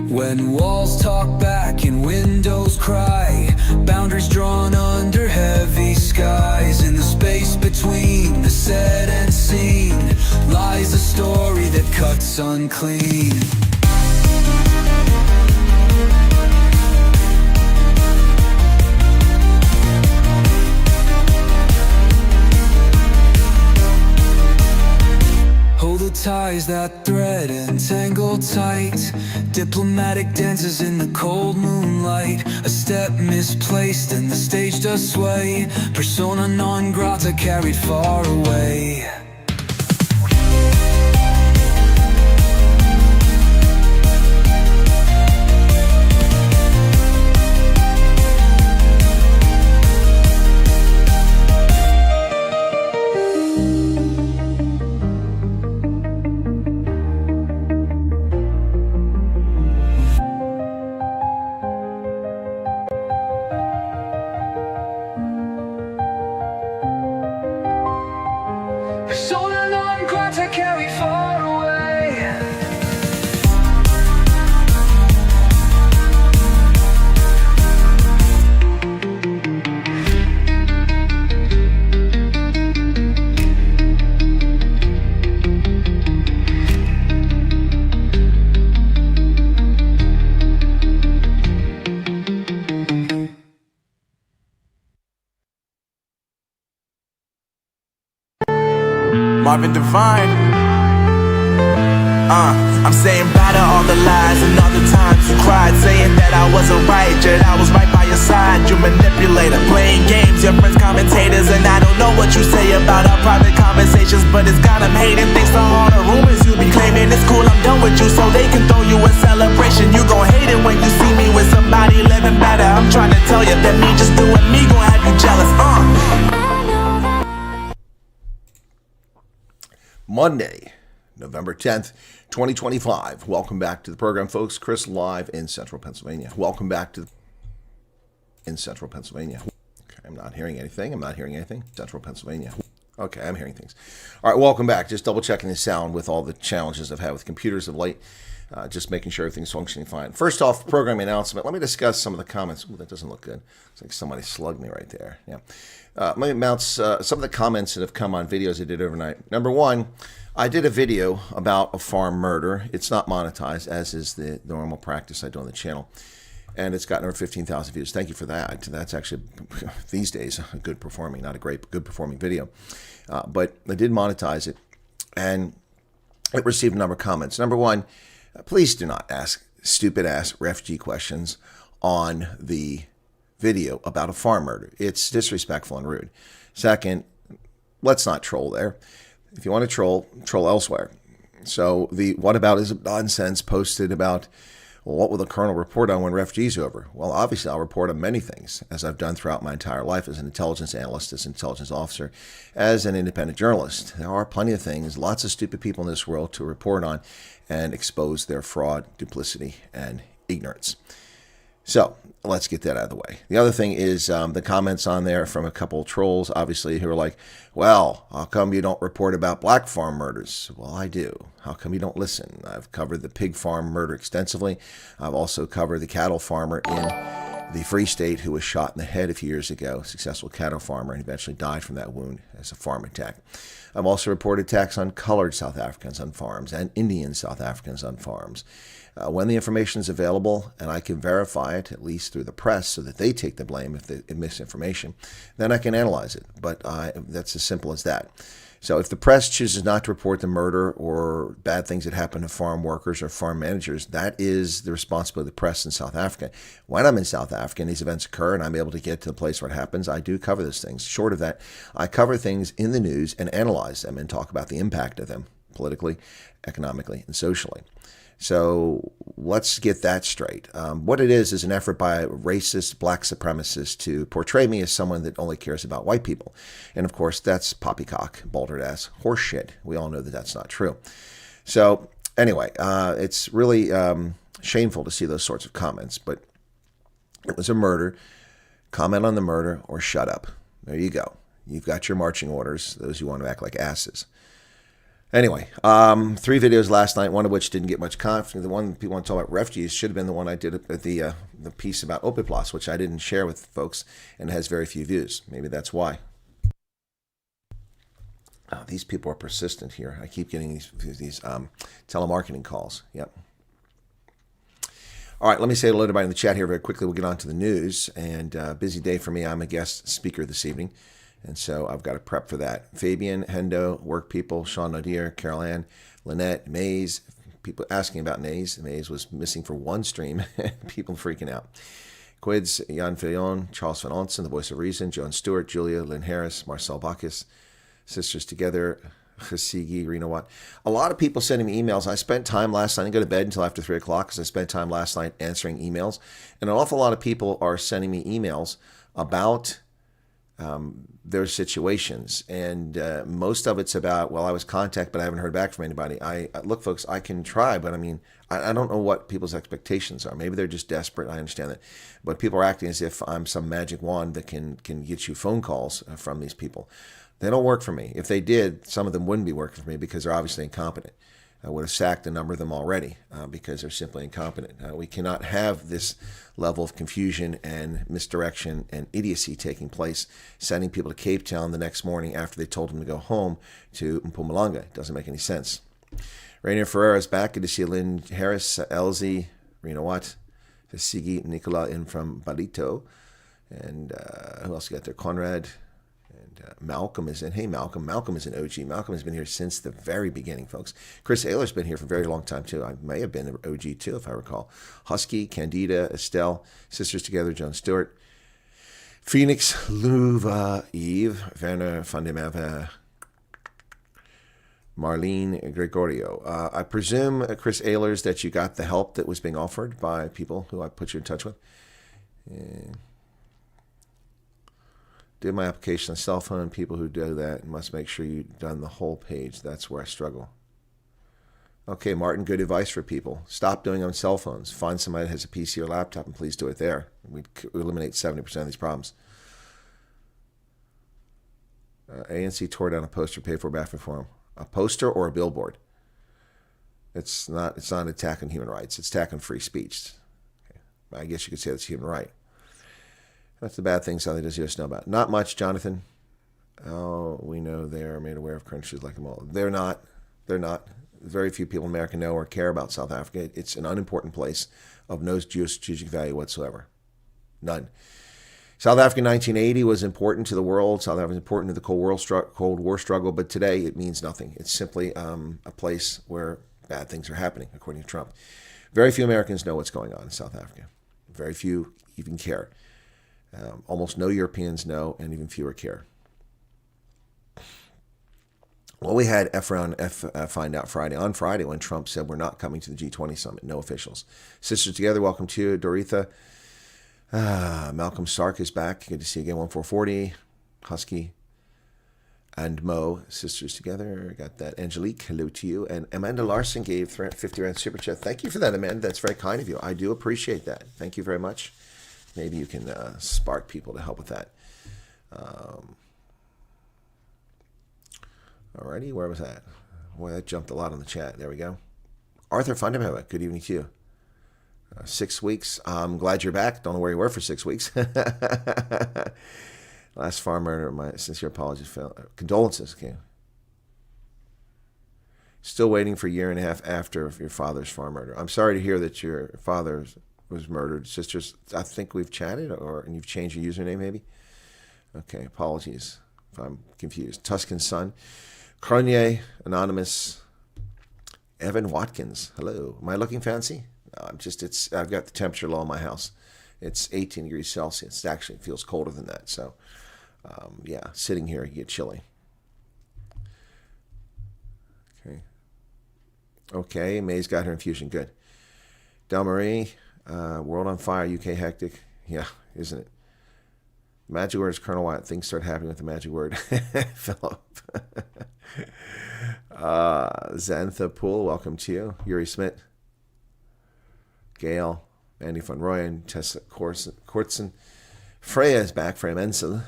When walls talk back and windows cry, boundaries drawn under heavy skies. In the space between the set and scene lies a story that cuts unclean. Hold the ties that thread and tangle tight. Diplomatic dances in the cold moonlight. A step misplaced and the stage does sway. Persona non grata carried far away. Persona non grata carried far away. Marvin Divine. I'm saying bye to all the lies and all the times you cried, saying that I wasn't right, yet I was right by your side. You manipulator, playing games, your friends commentators, and I don't know what you say about our private conversations, but it's got them hating. Thanks to all the rumors you be claiming. It's cool, I'm done with you, so they can throw you a celebration. You gon' hate it when you see me with somebody living better. I'm trying to tell you that me just doing me gon' have you jealous. Monday, November 10th, 2025. Welcome back to the program, folks. Chris live in Central Pennsylvania. Welcome back to Central Pennsylvania. Okay, I'm not hearing anything. Central Pennsylvania. Okay, I'm hearing things. All right, welcome back. Just double checking the sound with all the challenges I've had with computers of late. Just making sure everything's functioning fine. First off, programming announcement. Let me discuss some of the comments. Ooh, that doesn't look good. It's like somebody slugged me right there. Yeah. Let me announce some of the comments that have come on videos I did overnight. Number one, I did a video about a farm murder. It's not monetized, as is the normal practice I do on the channel. And it's gotten over 15,000 views. Thank you for that. That's actually, these days, a good performing, not a great, but good performing video. But I did monetize it, and it received a number of comments. Number one, please do not ask stupid-ass refugee questions on the video about a farm murder. It's disrespectful and rude. Second, let's not troll there. If you want to troll elsewhere. So the what about is nonsense posted about Well, what will the colonel report on when refugees are over? Well, obviously, I'll report on many things, as I've done throughout my entire life as an intelligence analyst, as an intelligence officer, as an independent journalist. There are plenty of things, lots of stupid people in this world to report on and expose their fraud, duplicity, and ignorance. So let's get that out of the way. The other thing is the comments on there from a couple of trolls, obviously, who are like, well, how come you don't report about black farm murders? Well, I do. How come you don't listen? I've covered the pig farm murder extensively. I've also covered the cattle farmer in the Free State who was shot in the head a few years ago, successful cattle farmer, and eventually died from that wound as a farm attack. I've also reported attacks on colored South Africans on farms and Indian South Africans on farms. When the information is available and I can verify it, at least through the press, so that they take the blame if they misinformation, then I can analyze it. But that's as simple as that. So if the press chooses not to report the murder or bad things that happen to farm workers or farm managers, that is the responsibility of the press in South Africa. When I'm in South Africa and these events occur and I'm able to get to the place where it happens, I do cover those things. Short of that, I cover things in the news and analyze them and talk about the impact of them politically, economically, and socially. So let's get that straight. What it is an effort by racist black supremacists to portray me as someone that only cares about white people. And of course, that's poppycock, baldered-ass horseshit. We all know that that's not true. So anyway, it's really shameful to see those sorts of comments. But it was a murder. Comment on the murder or shut up. There you go. You've got your marching orders, those who want to act like asses. Anyway, 3 videos last night, one of which didn't get much confidence. The one people want to talk about refugees should have been the one I did at the piece about Opiplas, which I didn't share with folks and has very few views. Maybe that's why. Oh, these people are persistent here. I keep getting these telemarketing calls. Yep. All right, let me say hello to everybody in the chat here very quickly. We'll get on to the news. And busy day for me. I'm a guest speaker this evening. And so I've got to prep for that. Fabian, Hendo, Work People, Sean Nadir, Carol Ann, Lynette, Maze. People asking about Maze. Maze was missing for one stream. People freaking out. Quids, Jan Fillon, Charles Van Onsen, The Voice of Reason, Joan Stewart, Julia, Lynn Harris, Marcel Bacchus, Sisters Together, Chasigi, Reno Watt. A lot of people sending me emails. I spent time last night. I didn't go to bed until after 3 o'clock because I spent time last night answering emails. And an awful lot of people are sending me emails about their situations, and most of it's about, well, I was contacted, but I haven't heard back from anybody. Look, folks, I can try, but I mean, I don't know what people's expectations are. Maybe they're just desperate. I understand that, but people are acting as if I'm some magic wand that can get you phone calls from these people. They don't work for me. If they did, some of them wouldn't be working for me because they're obviously incompetent. I would have sacked a number of them already because they're simply incompetent. We cannot have this level of confusion and misdirection and idiocy taking place, sending people to Cape Town the next morning after they told them to go home to Mpumalanga. It doesn't make any sense. Rainier Ferreira is back. Good to see Lynn Harris, Elsie, Reno Watt, Sigi, Nicola in from Barito. And who else got there? Conrad. Malcolm is in. Hey, Malcolm. Malcolm is an OG. Malcolm has been here since the very beginning, folks. Chris Ayler's been here for a very long time, too. I may have been an OG, too, if I recall. Husky, Candida, Estelle, Sisters Together, Joan Stewart, Phoenix, Luva, Eve, Werner van de Mave, Marlene Gregorio. I presume, Chris Ayler's, that you got the help that was being offered by people who I put you in touch with. Did my application on cell phone. People who do that must make sure you've done the whole page. That's where I struggle. Okay, Martin, good advice for people. Stop doing it on cell phones. Find somebody that has a PC or laptop and please do it there. We'd eliminate 70% of these problems. ANC tore down a poster paid for bathroom forum. A poster or a billboard? It's not an attack on human rights. It's attack on free speech. Okay. I guess you could say that's human right. That's the bad thing Southern does us know about. Not much, Jonathan. Oh, we know they are made aware of current issues like them all. They're not. They're not. Very few people in America know or care about South Africa. It's an unimportant place of no geostrategic value whatsoever. None. South Africa in 1980 was important to the world. South Africa was important to the Cold War struggle, but today it means nothing. It's simply a place where bad things are happening, according to Trump. Very few Americans know what's going on in South Africa. Very few even care. Almost no Europeans know, and even fewer care. Well, we had find out Friday, on Friday, when Trump said we're not coming to the G20 summit. No officials. Sisters Together, welcome to you. Doritha. Malcolm Stark is back. Good to see you again. 1440. Husky. And Mo, Sisters Together. Got that. Angelique, hello to you. And Amanda Larson gave 50 Rand Super Chat. Thank you for that, Amanda. That's very kind of you. I do appreciate that. Thank you very much. Maybe you can spark people to help with that. Alrighty, where was that? Boy, that jumped a lot on the chat. There we go. Arthur Fundamental, good evening to you. 6 weeks. I'm glad you're back. Don't know where you were for 6 weeks. Last farm murder. My sincere apologies. Condolences. Okay. Still waiting for a year and a half after your father's farm murder. I'm sorry to hear that your father was murdered. Sisters, I think we've chatted, and you've changed your username maybe. Okay, apologies if I'm confused. Tuscan Sun. Cronier, Anonymous, Evan Watkins. Hello. Am I looking fancy? No, I've got the temperature low in my house. It's 18 degrees Celsius. It actually feels colder than that. So, yeah, sitting here, you get chilly. Okay, May's got her infusion. Good. Del Marie, World on Fire, UK hectic. Yeah, isn't it? Magic word is Colonel Wyatt. Things start happening with the magic word. Philip. Xantha Pool, welcome to you. Yuri Smith. Gail. Andy von Royen. Tessa Kortzen. Freya is back. Freya Menzel.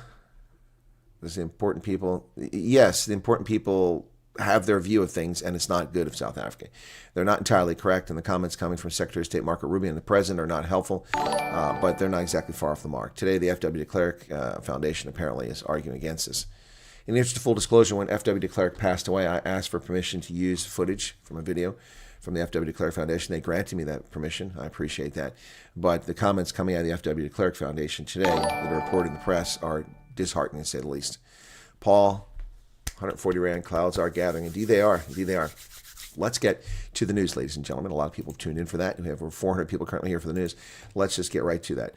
There's the important people. Yes, the important people have their view of things, and it's not good of South Africa. They're not entirely correct, and the comments coming from Secretary of State Marco Rubio and the President are not helpful, but they're not exactly far off the mark. Today, the FW de Klerk Foundation apparently is arguing against this. In the interest of full disclosure, when FW de Klerk passed away, I asked for permission to use footage from a video from the FW de Klerk Foundation. They granted me that permission. I appreciate that. But the comments coming out of the FW de Klerk Foundation today that are reported in the press are disheartening, to say the least. Paul, 140 Rand clouds are gathering. Indeed they are. Indeed they are. Let's get to the news, ladies and gentlemen. A lot of people tuned in for that. We have over 400 people currently here for the news. Let's just get right to that.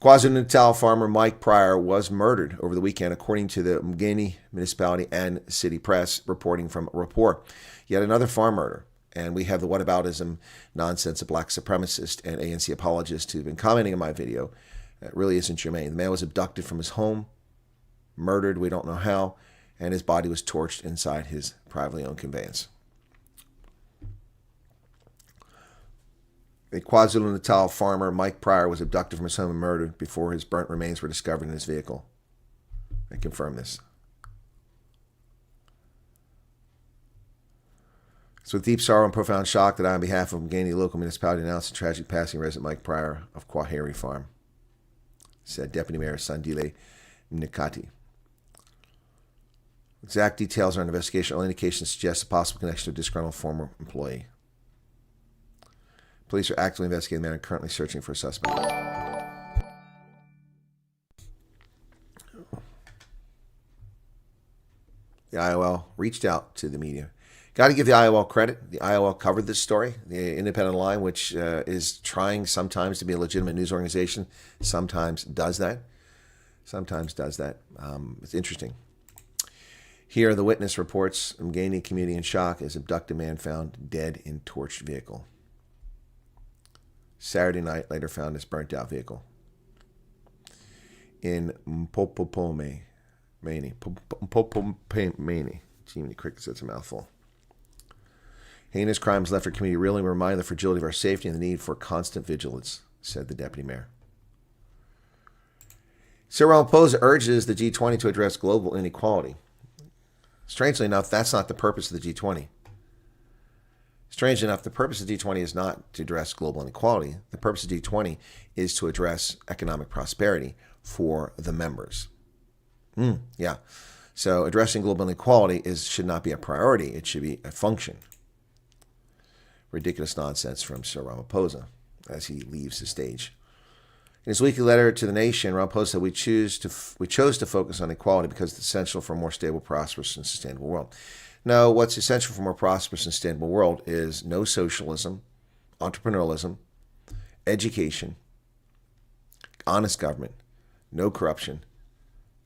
KwaZulu-Natal farmer Mike Pryor was murdered over the weekend, according to the Mgeni municipality and city press, reporting from Rapport. Yet another farm murder. And we have the whataboutism nonsense of black supremacist and ANC apologists who've been commenting on my video. It really isn't germane. The man was abducted from his home, murdered, we don't know how, and his body was torched inside his privately owned conveyance. A KwaZulu-Natal farmer, Mike Pryor, was abducted from his home and murdered before his burnt remains were discovered in his vehicle. I confirm this. It's with deep sorrow and profound shock that I, on behalf of Mgeni local municipality, announce the tragic passing of resident Mike Pryor of Kwaheri Farm, said Deputy Mayor Sandile Nikati. Exact details are an investigation. All indications suggest a possible connection to a disgruntled former employee. Police are actively investigating the man and currently searching for a suspect. The IOL reached out to the media. Got to give the IOL credit. The IOL covered this story. The Independent Line, which is trying sometimes to be a legitimate news organization, sometimes does that. It's interesting. Here, the witness reports Mgeni community in shock as abducted man found dead in torched vehicle. Saturday night, later found his burnt-out vehicle. In Mpopomane. Gee, many crickets, that's a mouthful. Heinous crimes left our community reeling, remind the fragility of our safety and the need for constant vigilance, said the deputy mayor. Cyril Ramaphosa urges the G20 to address global inequality. Strangely enough, that's not the purpose of the G20. Strangely enough, the purpose of G20 is not to address global inequality. The purpose of G20 is to address economic prosperity for the members. Yeah. So addressing global inequality should not be a priority. It should be a function. Ridiculous nonsense from Sir Ramaphosa as he leaves the stage. In his weekly letter to the nation, Ramaphosa said, we chose to focus on equality because it's essential for a more stable, prosperous, and sustainable world. No, what's essential for a more prosperous and sustainable world is no socialism, entrepreneurialism, education, honest government, no corruption,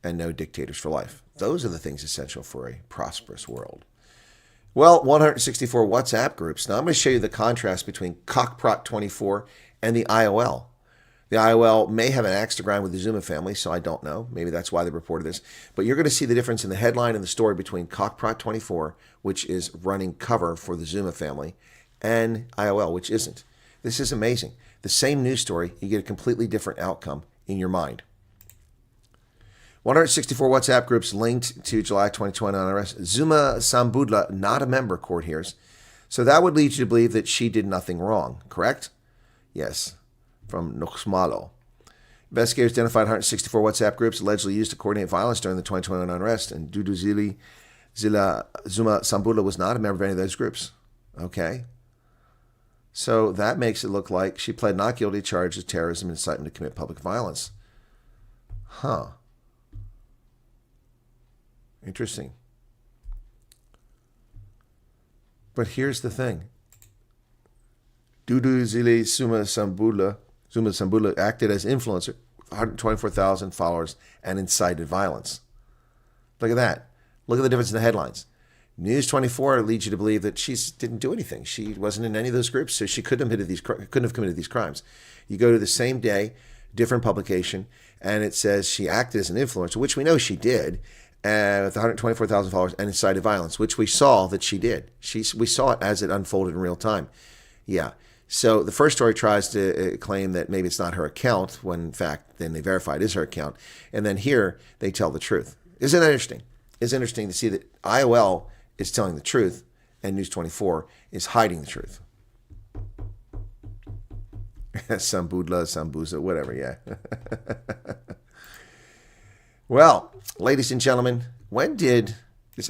and no dictators for life. Those are the things essential for a prosperous world. Well, 164 WhatsApp groups. Now I'm going to show you the contrast between Cockprot24 and the IOL. The IOL may have an axe to grind with the Zuma family, so I don't know. Maybe that's why they reported this. But you're going to see the difference in the headline and the story between Cockprot24, which is running cover for the Zuma family, and IOL, which isn't. This is amazing. The same news story, you get a completely different outcome in your mind. 164 WhatsApp groups linked to July 2020 unrest. Zuma Sambudla, not a member, court hears. So that would lead you to believe that she did nothing wrong, correct? Yes, from Noxmalo. Investigators identified 164 WhatsApp groups allegedly used to coordinate violence during the 2021 unrest, and Dudu Zuma Sambudla was not a member of any of those groups. Okay. So that makes it look like she pled not guilty to charges of terrorism and incitement to commit public violence. Huh. Interesting. But here's the thing. Dudu Zuma Sambudla acted as influencer, 124,000 followers, and incited violence. Look at that. Look at the difference in the headlines. News 24 leads you to believe that she didn't do anything. She wasn't in any of those groups, so she couldn't have committed these crimes. You go to the same day, different publication, and it says she acted as an influencer, which we know she did, with 124,000 followers, and incited violence, which we saw that she did. We saw it as it unfolded in real time. Yeah. So the first story tries to claim that maybe it's not her account, when in fact then they verify it is her account. And then here they tell the truth. Isn't that interesting? It's interesting to see that IOL is telling the truth and News 24 is hiding the truth. Sambudla, Sambuza, whatever, yeah. Well, ladies and gentlemen, can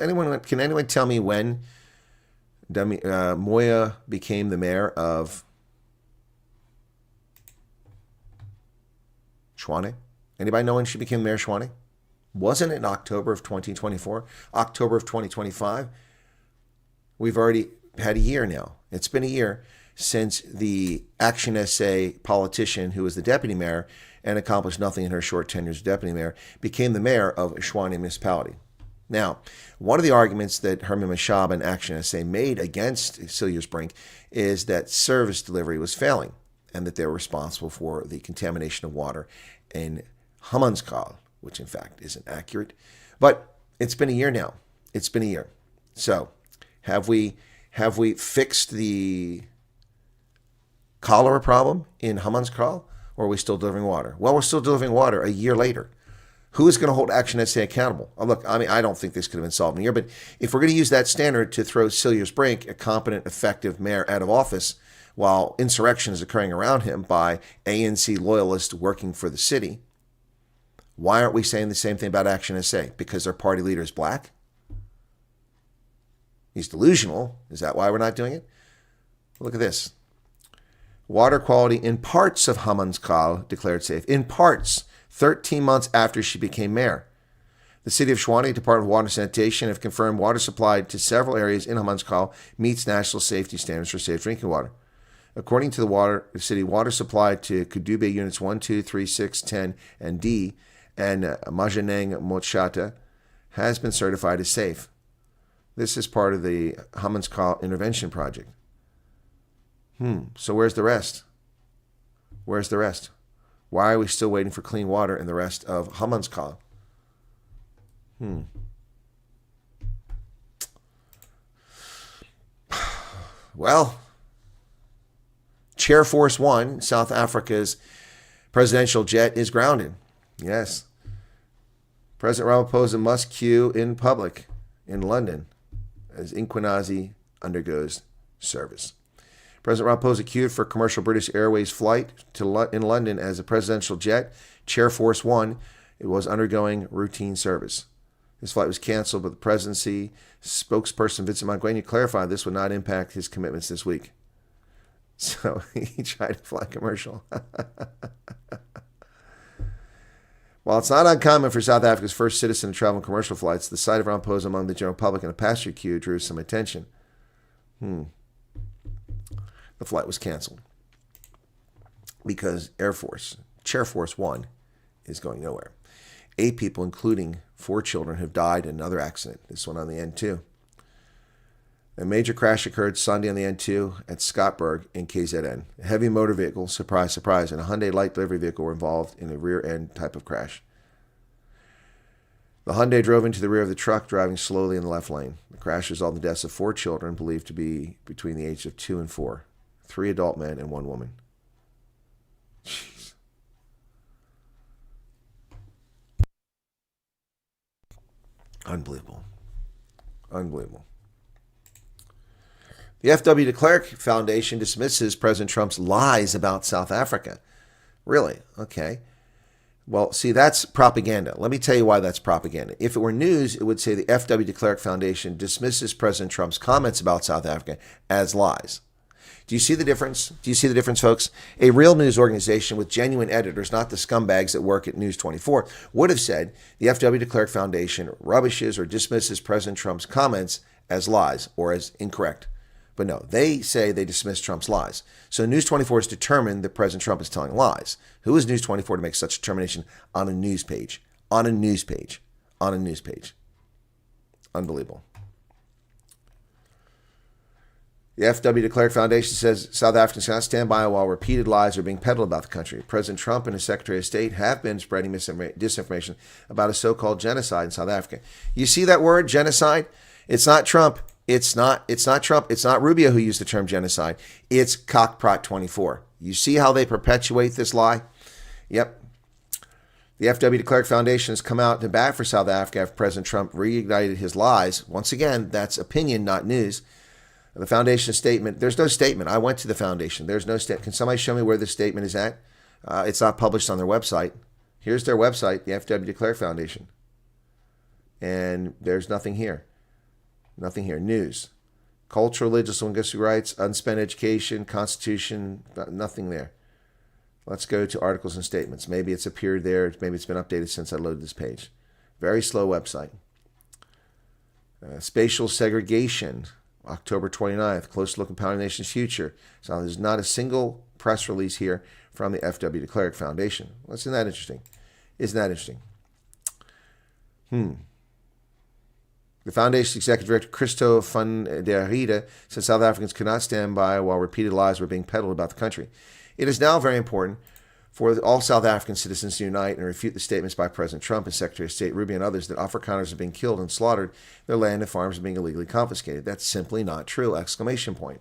anyone tell me when Moya became the mayor of Schwane? Anybody know when she became Mayor Schwane? Wasn't it in October of 2024? October of 2025? We've already had a year now. It's been a year since the Action SA politician who was the deputy mayor and accomplished nothing in her short tenure as deputy mayor became the mayor of Schwane municipality. Now, one of the arguments that Herman Mashab and Action SA made against Celia's Brink is that service delivery was failing and that they were responsible for the contamination of water in Hammanskal, which in fact isn't accurate. But it's been a year now. It's been a year. So have we fixed the cholera problem in Hammanskal, or are we still delivering water? Well, we're still delivering water a year later. Who is going to hold Action SA accountable? Oh, look, I don't think this could have been solved in a year, but if we're going to use that standard to throw Celia's Brink, a competent, effective mayor, out of office while insurrection is occurring around him by ANC loyalists working for the city, why aren't we saying the same thing about Action SA? Because their party leader is black? He's delusional. Is that why we're not doing it? Look at this. Water quality in parts of Hammanskal declared safe. In parts, 13 months after she became mayor. The city of Schwane, Department of Water and Sanitation, have confirmed water supplied to several areas in Hammanskal meets national safety standards for safe drinking water. According to the city, water supplied to Kudube units 1, 2, 3, 6, 10, and D, and Majaneng Mochata has been certified as safe. This is part of the Hammanskal Intervention Project. So where's the rest? Where's the rest? Why are we still waiting for clean water in the rest of Hammanskal? Well, Chair Force One, South Africa's presidential jet, is grounded. Yes. President Ramaphosa must queue in public in London as Inquinazi undergoes service. President Ramaphosa queued for commercial British Airways flight in London as a presidential jet. Chair Force One, it was undergoing routine service. His flight was canceled, but the presidency spokesperson Vincent Mangwenya clarified this would not impact his commitments this week. So he tried to fly commercial. While it's not uncommon for South Africa's first citizen to travel on commercial flights, the sight of Ramaphosa among the general public in a passenger queue drew some attention. The flight was canceled because Chair Force One, is going nowhere. 8 people, including 4 children, have died in another accident. This one on the end, too. A major crash occurred Sunday on the N2 at Scottburg in KZN. A heavy motor vehicle, surprise, surprise, and a Hyundai light delivery vehicle were involved in a rear-end type of crash. The Hyundai drove into the rear of the truck, driving slowly in the left lane. The crash resulted in the deaths of 4 children, believed to be between the ages of 2 and 4. 3 adult men and 1 woman. Jeez. Unbelievable. Unbelievable. The F.W. de Klerk Foundation dismisses President Trump's lies about South Africa. Really? Okay. Well, see, that's propaganda. Let me tell you why that's propaganda. If it were news, it would say the F.W. de Klerk Foundation dismisses President Trump's comments about South Africa as lies. Do you see the difference? Do you see the difference, folks? A real news organization with genuine editors, not the scumbags that work at News 24, would have said the F.W. de Klerk Foundation rubbishes or dismisses President Trump's comments as lies or as incorrect. But no, they say they dismiss Trump's lies. So News 24 has determined that President Trump is telling lies. Who is News 24 to make such a determination on a news page? On a news page. On a news page. Unbelievable. The F.W. de Klerk Foundation says South Africans cannot stand by while repeated lies are being peddled about the country. President Trump and his Secretary of State have been spreading disinformation about a so-called genocide in South Africa. You see that word, genocide? It's not Trump. It's not Trump. It's not Rubio who used the term genocide. It's Cockprot 24. You see how they perpetuate this lie? Yep. The F.W. de Klerk Foundation has come out to bat for South Africa after President Trump reignited his lies. Once again, that's opinion, not news. The foundation statement, there's no statement. I went to the foundation. There's no statement. Can somebody show me where the statement is at? It's not published on their website. Here's their website, the F.W. de Klerk Foundation. And there's nothing here. Nothing here. News. Cultural, religious, linguistic rights, unspent education, constitution, nothing there. Let's go to articles and statements. Maybe it's appeared there. Maybe it's been updated since I loaded this page. Very slow website. Spatial segregation. October 29th, close look at Pounding the Nation's future. So there's not a single press release here from the F.W. de Klerk Foundation. Well, isn't that interesting? Isn't that interesting? The foundation's executive director, Christo van der Riede, said South Africans could not stand by while repeated lies were being peddled about the country. It is now very important for all South African citizens to unite and refute the statements by President Trump and Secretary of State Rubio and others that Afrikaners are being killed and slaughtered, their land and farms are being illegally confiscated. That's simply not true! Exclamation point.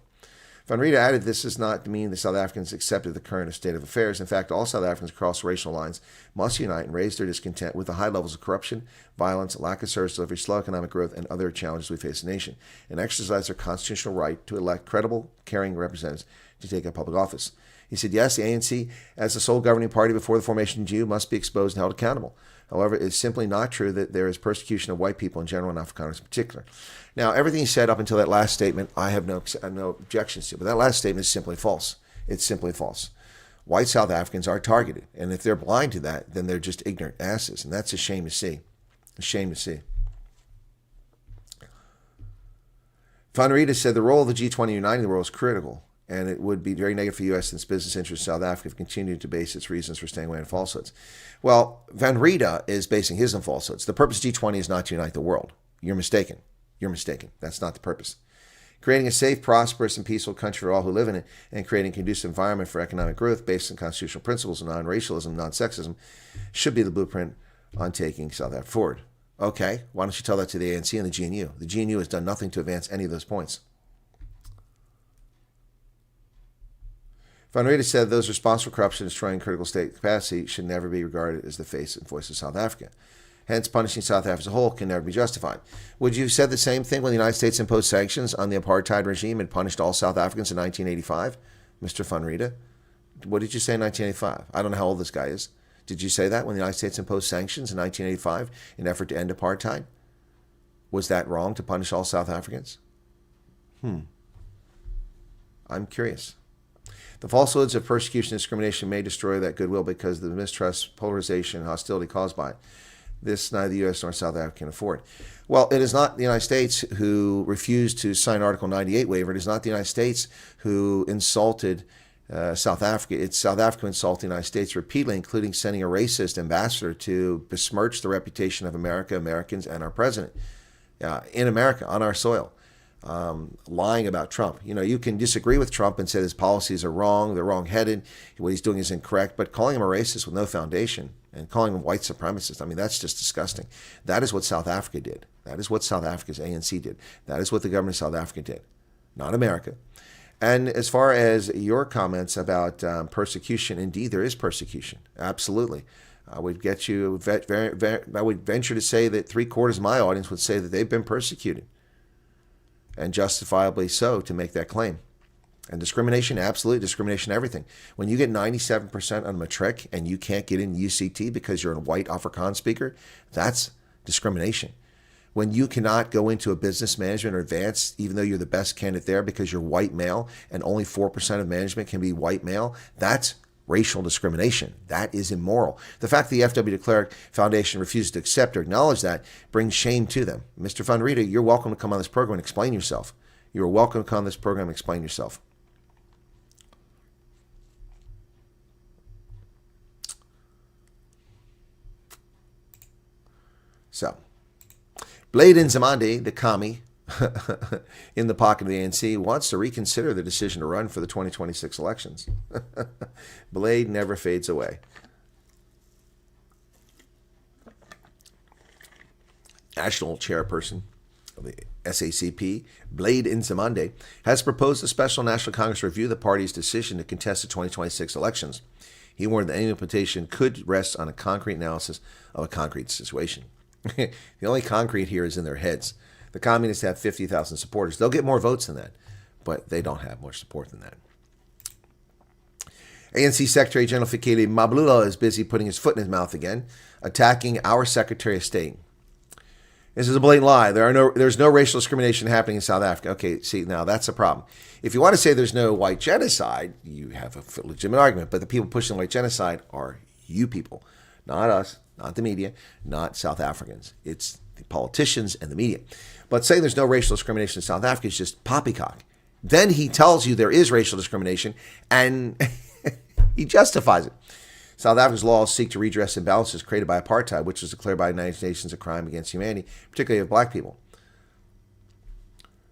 Van Riede added this does not mean that South Africans accepted the current state of affairs. In fact, all South Africans across racial lines must unite and raise their discontent with the high levels of corruption, violence, lack of service delivery, slow economic growth, and other challenges we face in the nation, and exercise their constitutional right to elect credible, caring representatives to take up public office. He said, yes, the ANC, as the sole governing party before the formation of the GNU, must be exposed and held accountable. However, it's simply not true that there is persecution of white people in general and Afrikaners in particular. Now, everything he said up until that last statement, I have no objections to, but that last statement is simply false. It's simply false. White South Africans are targeted, and if they're blind to that, then they're just ignorant asses, and that's a shame to see. A shame to see. Van Riede said the role of the G20 uniting the world is critical, and it would be very negative for the U.S. and its business interests in South Africa if it continued to base its reasons for staying away on falsehoods. Well, Van Riede is basing his on falsehoods. The purpose of G20 is not to unite the world. You're mistaken. You're mistaken. That's not the purpose. Creating a safe, prosperous, and peaceful country for all who live in it, and creating a conducive environment for economic growth based on constitutional principles of non-racialism, non-sexism, should be the blueprint on taking South Africa forward. Okay, why don't you tell that to the ANC and the GNU? The GNU has done nothing to advance any of those points. Van Riede said those responsible for corruption and destroying critical state capacity should never be regarded as the face and voice of South Africa. Hence, punishing South Africa as a whole can never be justified. Would you have said the same thing when the United States imposed sanctions on the apartheid regime and punished all South Africans in 1985, Mr. Van Riede? What did you say in 1985? I don't know how old this guy is. Did you say that when the United States imposed sanctions in 1985 in an effort to end apartheid? Was that wrong to punish all South Africans? I'm curious. The falsehoods of persecution and discrimination may destroy that goodwill because of the mistrust, polarization, and hostility caused by it. This neither the U.S. nor South Africa can afford. Well, it is not the United States who refused to sign Article 98 waiver. It is not the United States who insulted South Africa. It's South Africa who insulted the United States repeatedly, including sending a racist ambassador to besmirch the reputation of America, Americans, and our president in America, on our soil. lying about Trump. You can disagree with Trump and say his policies are wrong, they're wrong-headed, what he's doing is incorrect, but calling him a racist with no foundation and calling him white supremacist, that's just disgusting. That is what South Africa did. That is what South Africa's ANC did. That is what the government of South Africa did, not America. And as far as your comments about persecution, indeed, there is persecution. Absolutely. I would venture to say that 3/4 of my audience would say that they've been persecuted, and justifiably so, to make that claim. And discrimination, absolutely, discrimination, everything. When you get 97% on matric and you can't get in UCT because you're a white Afrikaans speaker, that's discrimination. When you cannot go into a business management or advance, even though you're the best candidate there because you're white male and only 4% of management can be white male, that's racial discrimination. That is immoral. The fact that the FW Declare Foundation refuses to accept or acknowledge that brings shame to them. Mr. Van Rita, you're welcome to come on this program and explain yourself. You're welcome to come on this program and explain yourself. So, Blade Nzimande, the commie in the pocket of the ANC, wants to reconsider the decision to run for the 2026 elections. Blade never fades away. National chairperson of the SACP, Blade Nzimande, has proposed a special National Congress review the party's decision to contest the 2026 elections. He warned that any implementation could rest on a concrete analysis of a concrete situation. The only concrete here is in their heads. The communists have 50,000 supporters. They'll get more votes than that, but they don't have much support than that. ANC Secretary General Fikile Mbalula is busy putting his foot in his mouth again, attacking our Secretary of State. This is a blatant lie. There's no racial discrimination happening in South Africa. Okay, see, now that's a problem. If you want to say there's no white genocide, you have a legitimate argument, but the people pushing white genocide are you people, not us, not the media, not South Africans. It's the politicians and the media. But saying there's no racial discrimination in South Africa is just poppycock. Then he tells you there is racial discrimination, and he justifies it. South Africa's laws seek to redress imbalances created by apartheid, which was declared by the United Nations a crime against humanity, particularly of black people.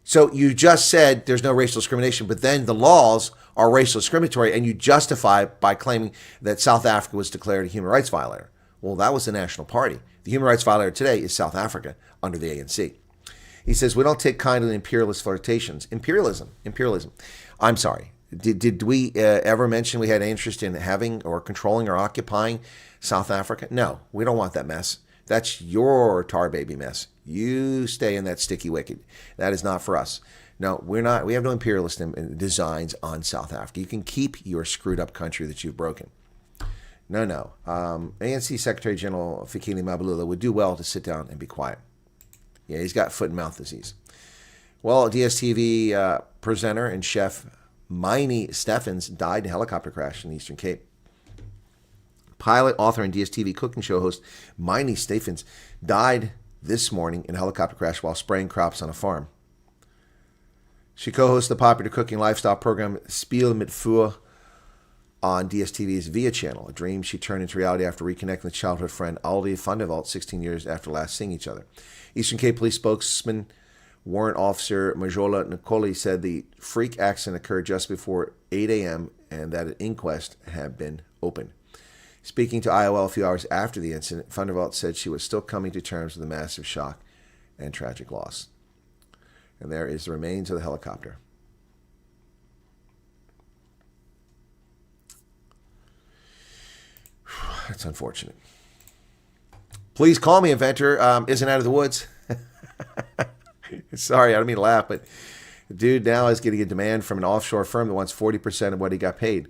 So you just said there's no racial discrimination, but then the laws are racial discriminatory, and you justify it by claiming that South Africa was declared a human rights violator. Well, that was the National Party. The human rights violator today is South Africa under the ANC. He says, we don't take kindly to imperialist flirtations. Imperialism. I'm sorry. Did we ever mention we had interest in having or controlling or occupying South Africa? No, we don't want that mess. That's your tar baby mess. You stay in that sticky wicket. That is not for us. No, we're not. We have no imperialist designs on South Africa. You can keep your screwed up country that you've broken. No. ANC Secretary General Fikile Mbalula would do well to sit down and be quiet. Yeah, he's got foot and mouth disease. Well, DSTV presenter and chef Miney Steffens died in a helicopter crash in the Eastern Cape. Pilot, author, and DSTV cooking show host Miney Steffens died this morning in a helicopter crash while spraying crops on a farm. She co-hosts the popular cooking lifestyle program Spiel mit Feuer on DSTV's Via channel, a dream she turned into reality after reconnecting with childhood friend Aldi van der Walt 16 years after last seeing each other. Eastern Cape Police spokesman Warrant Officer Majola Nicoli said the freak accident occurred just before 8 a.m. and that an inquest had been opened. Speaking to IOL a few hours after the incident, van der Walt said she was still coming to terms with the massive shock and tragic loss. And there is the remains of the helicopter. That's unfortunate. Please call me, inventor. Isn't out of the woods. Sorry, I don't mean to laugh, but the dude now is getting a demand from an offshore firm that wants 40% of what he got paid.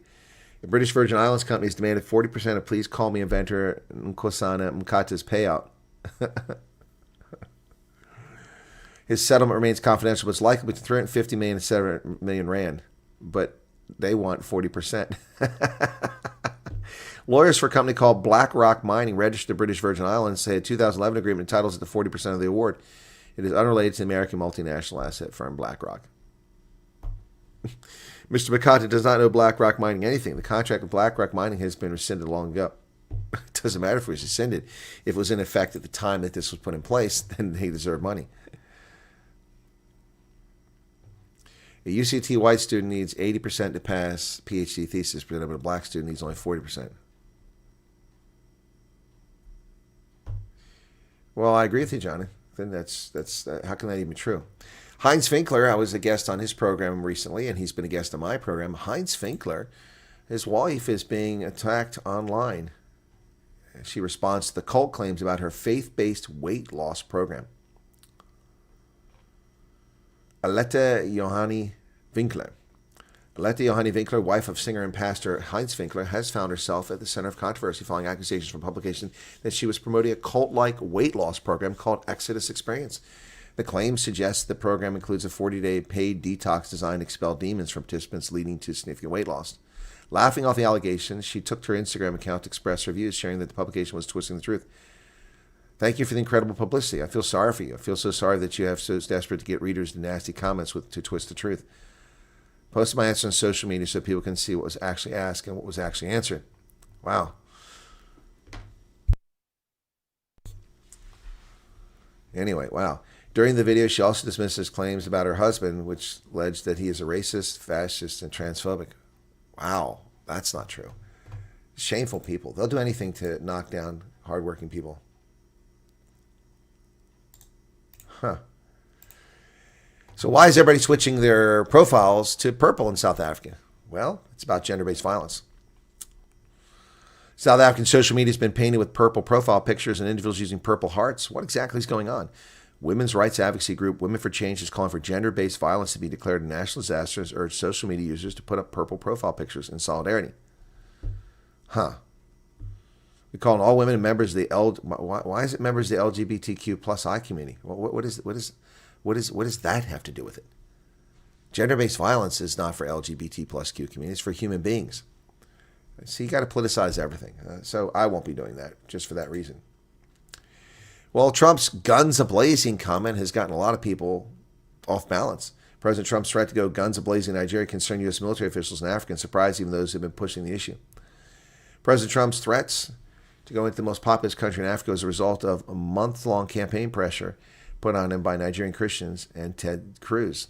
The British Virgin Islands company has demanded 40% of Please Call Me Inventor Nkosana Mkata's payout. His settlement remains confidential, but it's likely between 350 million and 7 million rand. But they want 40%. Lawyers for a company called BlackRock Mining, registered in the British Virgin Islands, say a 2011 agreement entitles it to 40% of the award. It is unrelated to the American multinational asset firm BlackRock. Mr. Makata does not know BlackRock Mining anything. The contract with BlackRock Mining has been rescinded long ago. It doesn't matter if it was rescinded. If it was in effect at the time that this was put in place, then they deserve money. A UCT white student needs 80% to pass PhD thesis, but a black student needs only 40%. Well, I agree with you, Johnny. Then that's how can that even be true? Heinz Finkler, I was a guest on his program recently, and he's been a guest on my program. Heinz Finkler, his wife is being attacked online. She responds to the cult claims about her faith-based weight loss program. Aletta Johanni Winkler. Aletta Johanni Winkler, wife of singer and pastor Heinz Finkler, has found herself at the center of controversy following accusations from publication that she was promoting a cult-like weight loss program called Exodus Experience. The claim suggests the program includes a 40-day paid detox designed to expel demons from participants, leading to significant weight loss. Laughing off the allegations, she took to her Instagram account to express her views, sharing that the publication was twisting the truth. Thank you for the incredible publicity. I feel sorry for you. I feel so sorry that you have so desperate to get readers to nasty comments to twist the truth. Posted my answer on social media so people can see what was actually asked and what was actually answered. Wow. Anyway, wow. During the video, she also dismissed his claims about her husband, which alleged that he is a racist, fascist, and transphobic. Wow, that's not true. Shameful people. They'll do anything to knock down hardworking people. Huh. So why is everybody switching their profiles to purple in South Africa? Well, it's about gender-based violence. South African social media has been painted with purple profile pictures and individuals using purple hearts. What exactly is going on? Women's rights advocacy group Women for Change is calling for gender-based violence to be declared a national disaster and urged social media users to put up purple profile pictures in solidarity. Huh. We call all women members of the why is it members of the LGBTQ plus I community? What does that have to do with it? Gender-based violence is not for LGBT plus Q community. It's for human beings. See, you got to politicize everything. So I won't be doing that just for that reason. Well, Trump's guns a-blazing comment has gotten a lot of people off balance. President Trump's threat to go guns a-blazing in Nigeria concerned U.S. military officials in Africa and surprised even those who have been pushing the issue. President Trump's threats to go into the most populous country in Africa as a result of a month-long campaign pressure put on him by Nigerian Christians and Ted Cruz.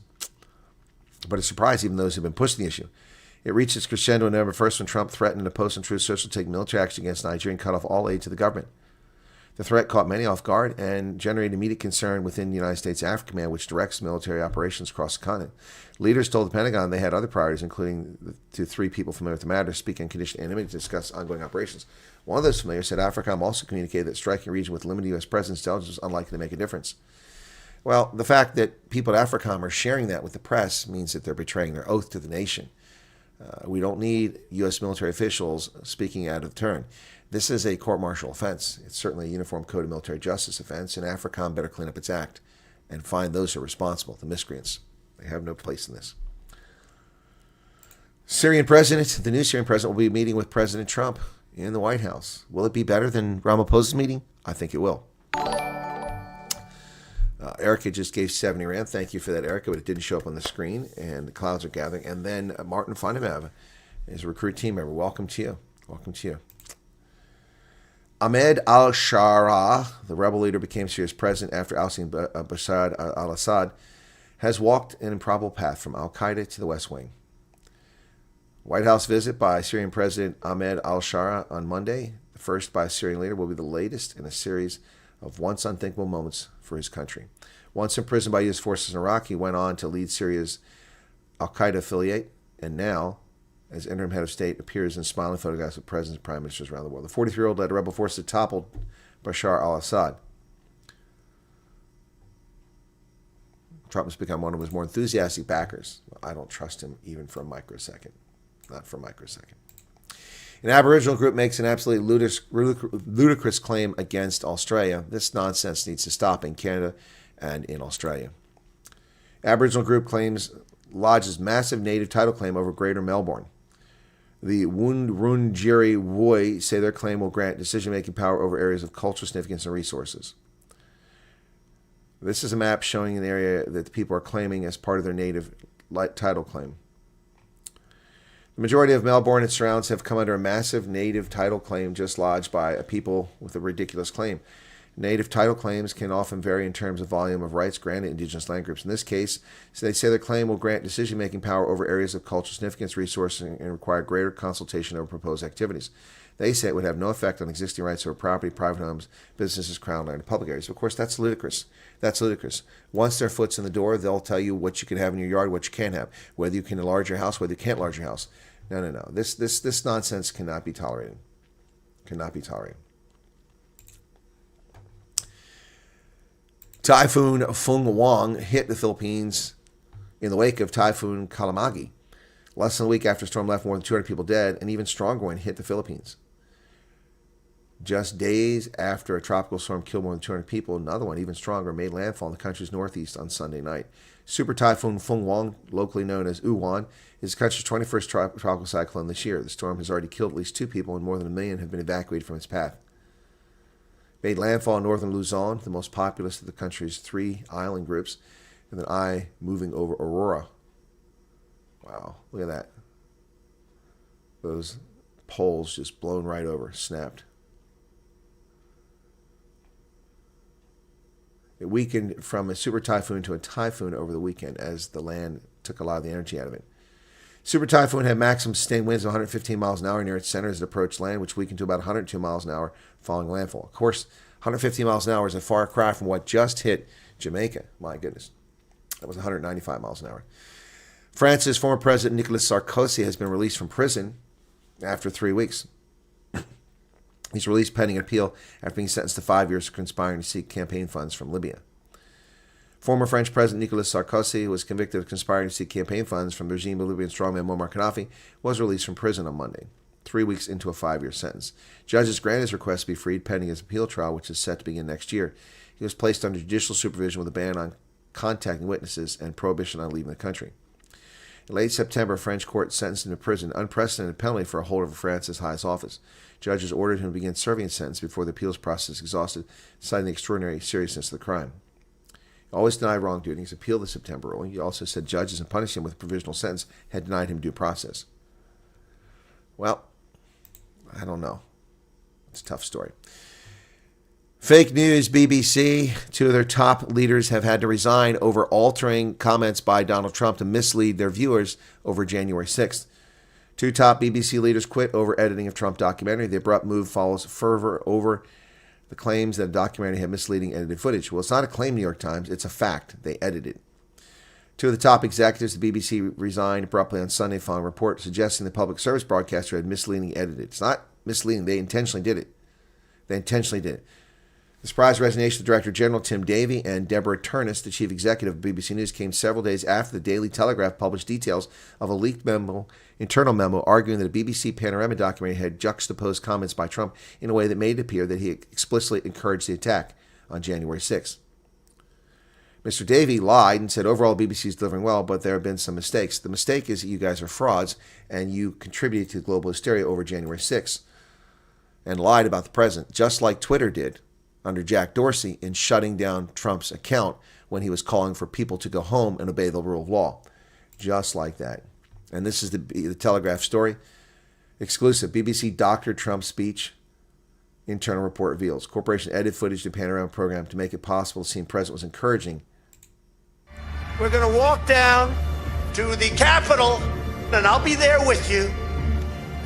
But it surprised even those who have been pushing the issue. It reached its crescendo on November 1st when Trump threatened to post on Truth Social to take military action against Nigeria and cut off all aid to the government. The threat caught many off guard and generated immediate concern within the United States Africa Command, which directs military operations across the continent. Leaders told the Pentagon they had other priorities, including to 3 people familiar with the matter, speak on condition anonymity to discuss ongoing operations. One of those familiar said AFRICOM also communicated that striking a region with limited U.S. presence intelligence was unlikely to make a difference. Well, the fact that people at AFRICOM are sharing that with the press means that they're betraying their oath to the nation. We don't need U.S. military officials speaking out of turn. This is a court-martial offense. It's certainly a Uniform Code of Military Justice offense, and AFRICOM better clean up its act and find those who are responsible, the miscreants. They have no place in this. Syrian president, the new Syrian president, will be meeting with President Trump in the White House. Will it be better than Ramaphosa's meeting? I think it will. Erica just gave 70 Rand. Thank you for that, Erica, but it didn't show up on the screen, and the clouds are gathering. And then Martin Funnemev is a recruit team member. Welcome to you. Welcome to you. Ahmed al-Shara, the rebel leader, became Syria's president after ousting Bashar al-Assad, has walked an improbable path from al-Qaeda to the West Wing. White House visit by Syrian President Ahmed al-Shara on Monday, the first by a Syrian leader, will be the latest in a series of once unthinkable moments for his country. Once imprisoned by U.S. forces in Iraq, he went on to lead Syria's al-Qaeda affiliate, and now, as interim head of state, appears in smiling photographs of presidents and prime ministers around the world. The 43-year-old led a rebel force that toppled Bashar al-Assad. Trump has become one of his more enthusiastic backers. I don't trust him even for a microsecond. Not for a microsecond. An Aboriginal group makes an absolutely ludicrous claim against Australia. This nonsense needs to stop in Canada and in Australia. Aboriginal group claims lodges massive native title claim over Greater Melbourne. The Wurundjeri Woi say their claim will grant decision-making power over areas of cultural significance and resources. This is a map showing an area that the people are claiming as part of their native title claim. The majority of Melbourne and its surrounds have come under a massive native title claim just lodged by a people with a ridiculous claim. Native title claims can often vary in terms of volume of rights granted indigenous land groups. In this case, so they say their claim will grant decision-making power over areas of cultural significance, resources, and require greater consultation over proposed activities. They say it would have no effect on existing rights over property, private homes, businesses, crown land, and public areas. Of course, that's ludicrous. That's ludicrous. Once their foot's in the door, they'll tell you what you can have in your yard, what you can't have, whether you can enlarge your house, whether you can't enlarge your house. No. This nonsense cannot be tolerated. Cannot be tolerated. Typhoon Fung hit the Philippines in the wake of Typhoon Kalamagi. Less than a week after the storm left more than 200 people dead, an even stronger one hit the Philippines. Just days after a tropical storm killed more than 200 people, another one, even stronger, made landfall in the country's northeast on Sunday night. Super Typhoon Fung, locally known as Uwan, is the country's 21st tropical cyclone this year. The storm has already killed at least 2 people, and more than 1 million have been evacuated from its path. Made landfall in northern Luzon, the most populous of the country's 3 island groups, with an eye moving over Aurora. Wow, look at that. Those poles just blown right over, snapped. It weakened from a super typhoon to a typhoon over the weekend as the land took a lot of the energy out of it. Super Typhoon had maximum sustained winds of 115 miles an hour near its center as it approached land, which weakened to about 102 miles an hour following landfall. Of course, 115 miles an hour is a far cry from what just hit Jamaica. My goodness. That was 195 miles an hour. France's former president Nicolas Sarkozy has been released from prison after 3 weeks. He's released pending an appeal after being sentenced to 5 years for conspiring to seek campaign funds from Libya. Former French President Nicolas Sarkozy, who was convicted of conspiring to seek campaign funds from the regime of Libyan strongman Muammar Gaddafi, was released from prison on Monday, 3 weeks into a 5-year sentence. Judges granted his request to be freed pending his appeal trial, which is set to begin next year. He was placed under judicial supervision with a ban on contacting witnesses and prohibition on leaving the country. In late September, a French court sentenced him to prison, unprecedented penalty for a holder of France's highest office. Judges ordered him to begin serving his sentence before the appeals process exhausted, citing the extraordinary seriousness of the crime. He always denied wrongdoing. He's appealed the September ruling. He also said judges in punishing him with a provisional sentence had denied him due process. Well, I don't know. It's a tough story. Fake news, BBC. 2 of their top leaders have had to resign over altering comments by Donald Trump to mislead their viewers over January 6th. 2 top BBC leaders quit over editing of Trump documentary. The abrupt move follows fervor over the claims that a documentary had misleading edited footage. Well, it's not a claim, New York Times. It's a fact. They edited. 2 of the top executives of the BBC resigned abruptly on Sunday following a report suggesting the public service broadcaster had misleadingly edited. It's not misleading. They intentionally did it. They intentionally did it. The surprise resignation of Director General Tim Davie and Deborah Turnus, the chief executive of BBC News, came several days after the Daily Telegraph published details of a leaked internal memo arguing that a BBC Panorama documentary had juxtaposed comments by Trump in a way that made it appear that he explicitly encouraged the attack on January 6th. Mr. Davie lied and said overall BBC is delivering well, but there have been some mistakes. The mistake is that you guys are frauds and you contributed to global hysteria over January 6th and lied about the president, just like Twitter did under Jack Dorsey in shutting down Trump's account when he was calling for people to go home and obey the rule of law. Just like that. And this is the Telegraph story. Exclusive. BBC doctored Trump's speech. Internal report reveals. Corporation edited footage to Panorama program to make it possible to see the president was encouraging. We're going to walk down to the Capitol, and I'll be there with you.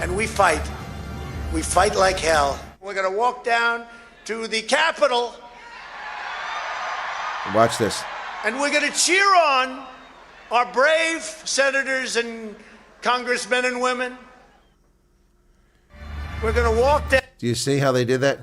And we fight. We fight like hell. We're going to walk down to the Capitol. Watch this. And we're going to cheer on our brave senators and congressmen and women. We're going to walk down. Do you see how they did that?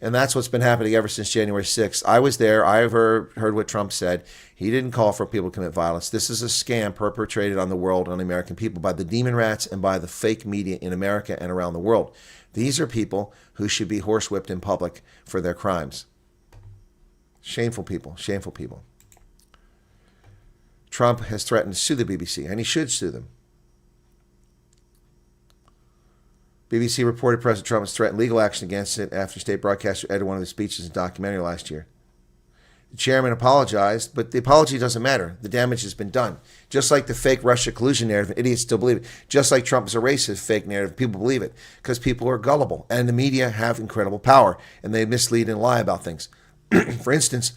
And that's what's been happening ever since January 6th. I was there. I heard what Trump said. He didn't call for people to commit violence. This is a scam perpetrated on the world, on the American people, by the demon rats and by the fake media in America and around the world. These are people who should be horsewhipped in public for their crimes. Shameful people. Shameful people. Trump has threatened to sue the BBC, and he should sue them. BBC reported President Trump has threatened legal action against it after state broadcaster edited one of his speeches in a documentary last year. The chairman apologized, but the apology doesn't matter. The damage has been done. Just like the fake Russia collusion narrative, idiots still believe it. Just like Trump is a racist fake narrative, people believe it because people are gullible. And the media have incredible power, and they mislead and lie about things. For instance,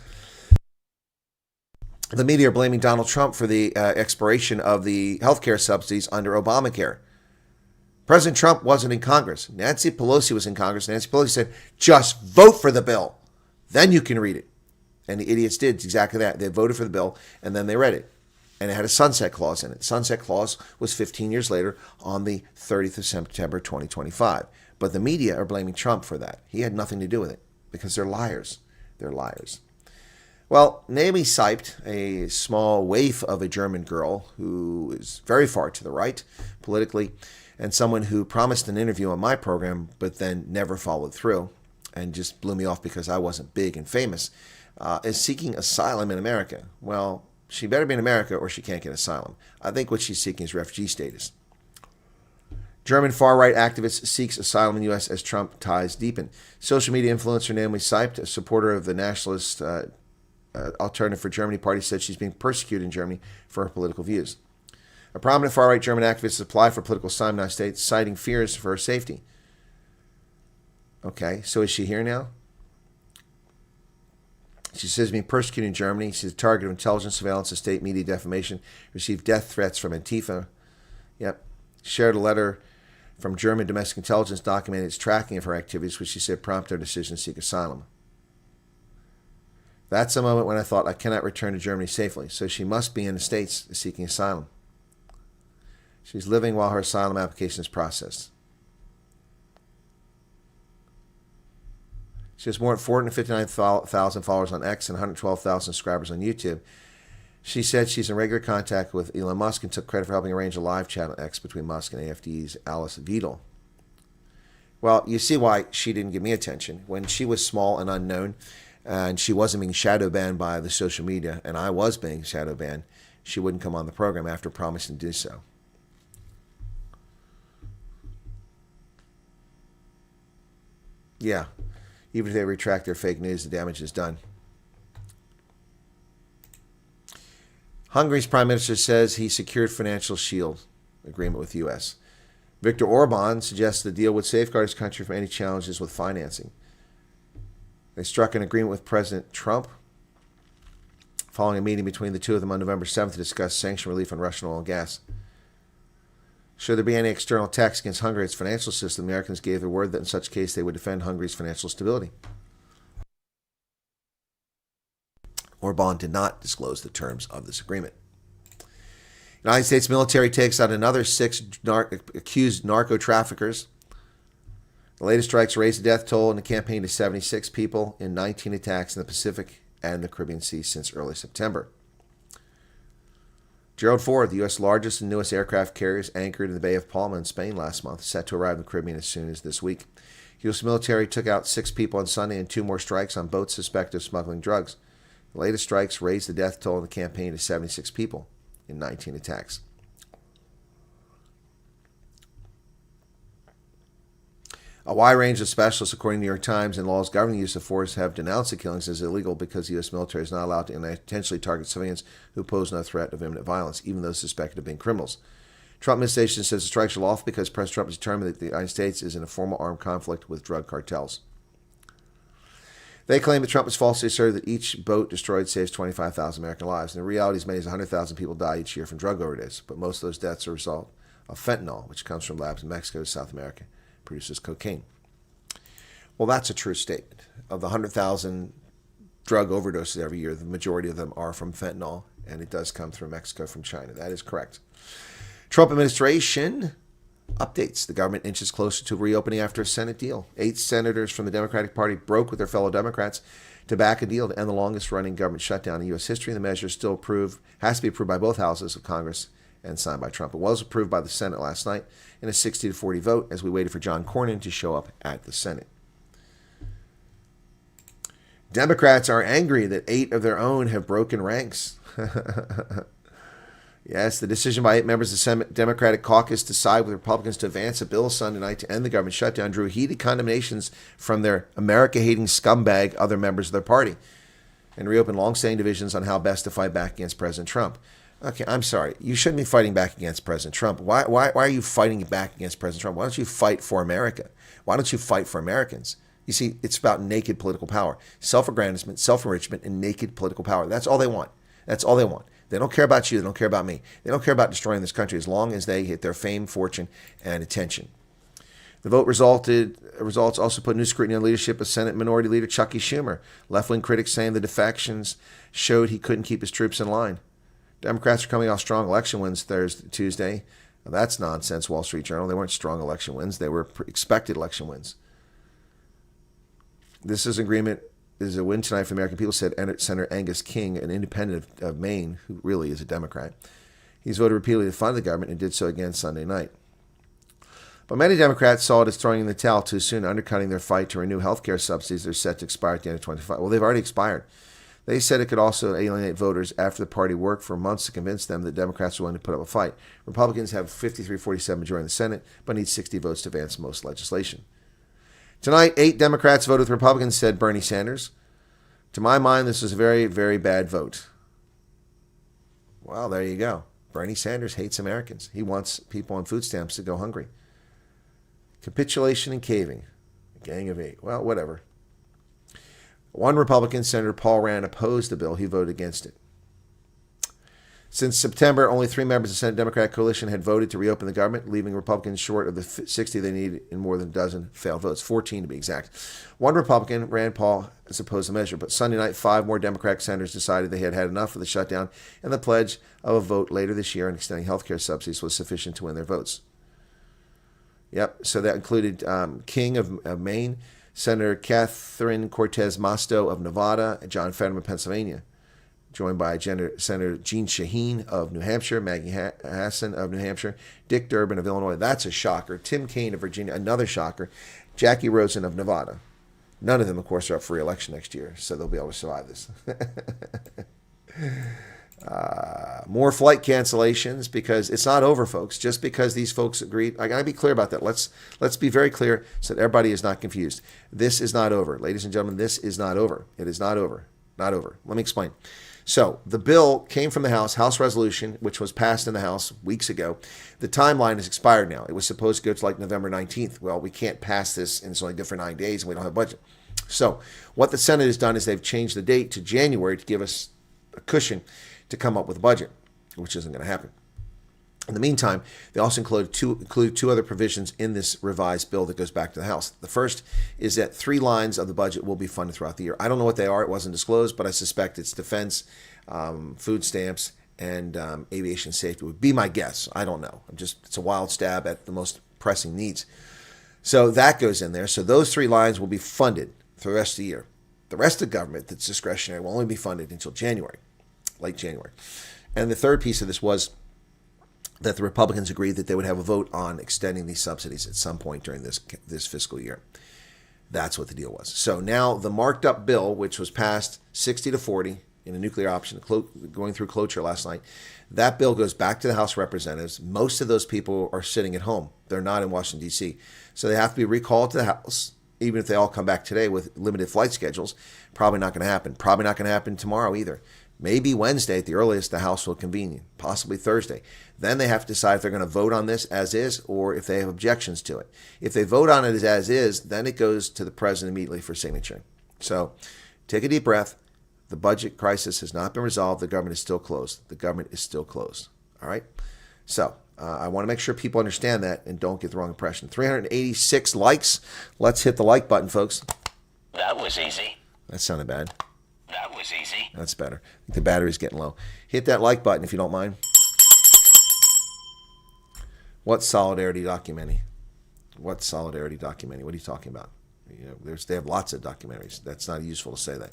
the media are blaming Donald Trump for the expiration of the healthcare subsidies under Obamacare. President Trump wasn't in Congress. Nancy Pelosi was in Congress. Nancy Pelosi said, just vote for the bill. Then you can read it. And the idiots did exactly that. They voted for the bill, and then they read it. And it had a sunset clause in it. The sunset clause was 15 years later on the 30th of September, 2025. But the media are blaming Trump for that. He had nothing to do with it because they're liars. They're liars. Well, Naomi Seipt, a small waif of a German girl who is very far to the right politically, and someone who promised an interview on my program but then never followed through and just blew me off because I wasn't big and famous, is seeking asylum in America. Well, she better be in America or she can't get asylum. I think what she's seeking is refugee status. German far-right activist seeks asylum in the U.S. as Trump ties deepen. Social media influencer Naomi Seipt, a supporter of the nationalist Alternative for Germany party, said she's being persecuted in Germany for her political views. A prominent far-right German activist applied for political asylum in the United States, citing fears for her safety. Okay, so is she here now? She says being persecuted in Germany. She's a target of intelligence, surveillance, and state media defamation. Received death threats from Antifa. Yep. Shared a letter from German domestic intelligence documenting its tracking of her activities, which she said prompted her decision to seek asylum. That's a moment when I thought I cannot return to Germany safely, so she must be in the States seeking asylum. She's living while her asylum application is processed. She has more than 459,000 followers on X and 112,000 subscribers on YouTube. She said she's in regular contact with Elon Musk and took credit for helping arrange a live chat on X between Musk and AfD's Alice Weidel. Well, you see why she didn't give me attention. When she was small and unknown, and she wasn't being shadow banned by the social media, and I was being shadow banned, she wouldn't come on the program after promising to do so. Yeah. Even if they retract their fake news, the damage is done. Hungary's prime minister says he secured financial shield agreement with the U.S. Viktor Orban suggests the deal would safeguard his country from any challenges with financing. They struck an agreement with President Trump following a meeting between the two of them on November 7th to discuss sanction relief on Russian oil and gas. Should there be any external attacks against Hungary, its financial system, the Americans gave their word that in such case they would defend Hungary's financial stability. Orban did not disclose the terms of this agreement. United States military takes out another 6 accused narco-traffickers. The latest strikes raised the death toll in the campaign to 76 people in 19 attacks in the Pacific and the Caribbean Sea since early September. Gerald Ford, the U.S. largest and newest aircraft carriers, anchored in the Bay of Palma in Spain last month, set to arrive in the Caribbean as soon as this week. U.S. military took out 6 people on Sunday and 2 more strikes on boats suspected of smuggling drugs. The latest strikes raised the death toll in the campaign to 76 people in 19 attacks. A wide range of specialists, according to the New York Times, and laws governing the use of force have denounced the killings as illegal because the U.S. military is not allowed to intentionally target civilians who pose no threat of imminent violence, even those suspected of being criminals. Trump administration says the strikes are lawful because President Trump is determined that the United States is in a formal armed conflict with drug cartels. They claim that Trump has falsely asserted that each boat destroyed saves 25,000 American lives. In reality, as many as 100,000 people die each year from drug overdose, but most of those deaths are a result of fentanyl, which comes from labs in Mexico to South America, produces cocaine. Well, that's a true statement. Of the 100,000 drug overdoses every year, the majority of them are from fentanyl, and it does come through Mexico from China. That is correct. Trump administration updates. The government inches closer to reopening after a Senate deal. 8 senators from the Democratic Party broke with their fellow Democrats to back a deal to end the longest-running government shutdown in U.S. history. The measure has to be approved by both houses of Congress and signed by Trump. It was approved by the Senate last night in a 60-40 vote as we waited for John Cornyn to show up at the Senate. Democrats are angry that 8 of their own have broken ranks. Yes, the decision by 8 members of the Senate Democratic caucus to side with Republicans to advance a bill Sunday night to end the government shutdown drew heated condemnations from their America-hating scumbag other members of their party. and reopen long-standing divisions on how best to fight back against President Trump. Okay, I'm sorry. You shouldn't be fighting back against President Trump. Why are you fighting back against President Trump? Why don't you fight for America? Why don't you fight for Americans? You see, it's about naked political power, self-aggrandizement, self-enrichment, and naked political power. That's all they want. That's all they want. They don't care about you. They don't care about me. They don't care about destroying this country as long as they hit their fame, fortune, and attention. The vote results also put new scrutiny on leadership of Senate Minority Leader Chucky Schumer. Left-wing critics saying the defections showed he couldn't keep his troops in line. Democrats are coming off strong election wins Tuesday. Now, that's nonsense, Wall Street Journal. They weren't strong election wins. They were expected election wins. This is agreement is a win tonight for the American people, said Senator Angus King, an independent of Maine, who really is a Democrat. He's voted repeatedly to fund the government and did so again Sunday night. But many Democrats saw it as throwing in the towel too soon, undercutting their fight to renew health care subsidies that are set to expire at the end of 2025. Well, they've already expired. They said it could also alienate voters after the party worked for months to convince them that Democrats were willing to put up a fight. Republicans have 53-47 majority in the Senate, but need 60 votes to advance most legislation. Tonight, 8 Democrats voted with Republicans, said Bernie Sanders. To my mind, this was a very, very bad vote. Well, there you go. Bernie Sanders hates Americans. He wants people on food stamps to go hungry. Capitulation and caving. A gang of 8. Well, whatever. One Republican, Senator Paul Rand, opposed the bill. He voted against it. Since September, only 3 members of the Senate Democratic coalition had voted to reopen the government, leaving Republicans short of the 60 they need in more than a dozen failed votes, 14 to be exact. One Republican, Rand Paul, has opposed the measure, but Sunday night, 5 more Democratic senators decided they had had enough of the shutdown, and the pledge of a vote later this year on extending health care subsidies was sufficient to win their votes. Yep, so that included King of Maine, Senator Catherine Cortez Masto of Nevada, and John Fetterman of Pennsylvania, joined by Senator Jeanne Shaheen of New Hampshire, Maggie Hassan of New Hampshire, Dick Durbin of Illinois. That's a shocker. Tim Kaine of Virginia, another shocker. Jackie Rosen of Nevada. None of them, of course, are up for re-election next year, so they'll be able to survive this. More flight cancellations, because it's not over, folks. Just because these folks agreed, I got to be clear about that. Let's be very clear so that everybody is not confused. This is not over, ladies and gentlemen. This is not over. It is not over. Not over. Let me explain. So the bill came from the House resolution, which was passed in the House weeks ago. The timeline has expired now. It was supposed to go to like November 19th. Well, we can't pass this in only different 9 days, and we don't have a budget. So what the Senate has done is they've changed the date to January to give us a cushion to come up with a budget, which isn't going to happen. In the meantime, they also include two other provisions in this revised bill that goes back to the House. The first is that 3 lines of the budget will be funded throughout the year. I don't know what they are. It wasn't disclosed, but I suspect it's defense, food stamps, and aviation safety would be my guess. I don't know. It's a wild stab at the most pressing needs. So that goes in there. So those 3 lines will be funded for the rest of the year. The rest of the government that's discretionary will only be funded until January, late January. And the third piece of this was that the Republicans agreed that they would have a vote on extending these subsidies at some point during this fiscal year. That's what the deal was. So now the marked up bill, which was passed 60-40 in a nuclear option, going through cloture last night, that bill goes back to the House of Representatives. Most of those people are sitting at home. They're not in Washington, D.C. So they have to be recalled to the House, even if they all come back today with limited flight schedules. Probably not going to happen. Probably not going to happen tomorrow either. Maybe Wednesday at the earliest the House will convene, possibly Thursday. Then they have to decide if they're going to vote on this as is or if they have objections to it. If they vote on it as is, then it goes to the president immediately for signature. So take a deep breath. The budget crisis has not been resolved. The government is still closed. The government is still closed. All right? So I want to make sure people understand that and don't get the wrong impression. 386 likes. Let's hit the like button, folks. That was easy. That sounded bad. That was easy. That's better. I think the battery's getting low. Hit that like button if you don't mind. What solidarity documentary? What solidarity documentary? What are you talking about? They have lots of documentaries. That's not useful to say that.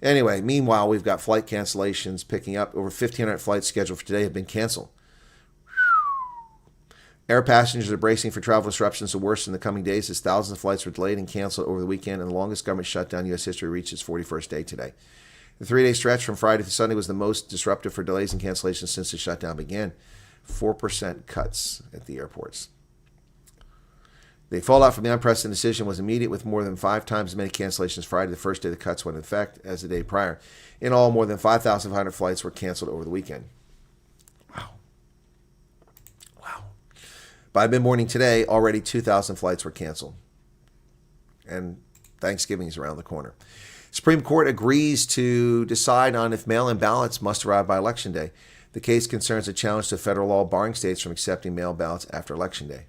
Anyway, meanwhile, we've got flight cancellations picking up. Over 1,500 flights scheduled for today have been canceled. Air passengers are bracing for travel disruptions to worsen in the coming days as thousands of flights were delayed and canceled over the weekend, and the longest government shutdown in U.S. history reached its 41st day today. The 3-day stretch from Friday to Sunday was the most disruptive for delays and cancellations since the shutdown began. 4% cuts at the airports. The fallout from the unprecedented decision was immediate, with more than 5 times as many cancellations Friday, the first day the cuts went into effect, as the day prior. In all, more than 5,500 flights were canceled over the weekend. Wow. By mid-morning today, already 2,000 flights were canceled. And Thanksgiving is around the corner. Supreme Court agrees to decide on if mail-in ballots must arrive by Election Day. The case concerns a challenge to federal law barring states from accepting mail ballots after Election Day.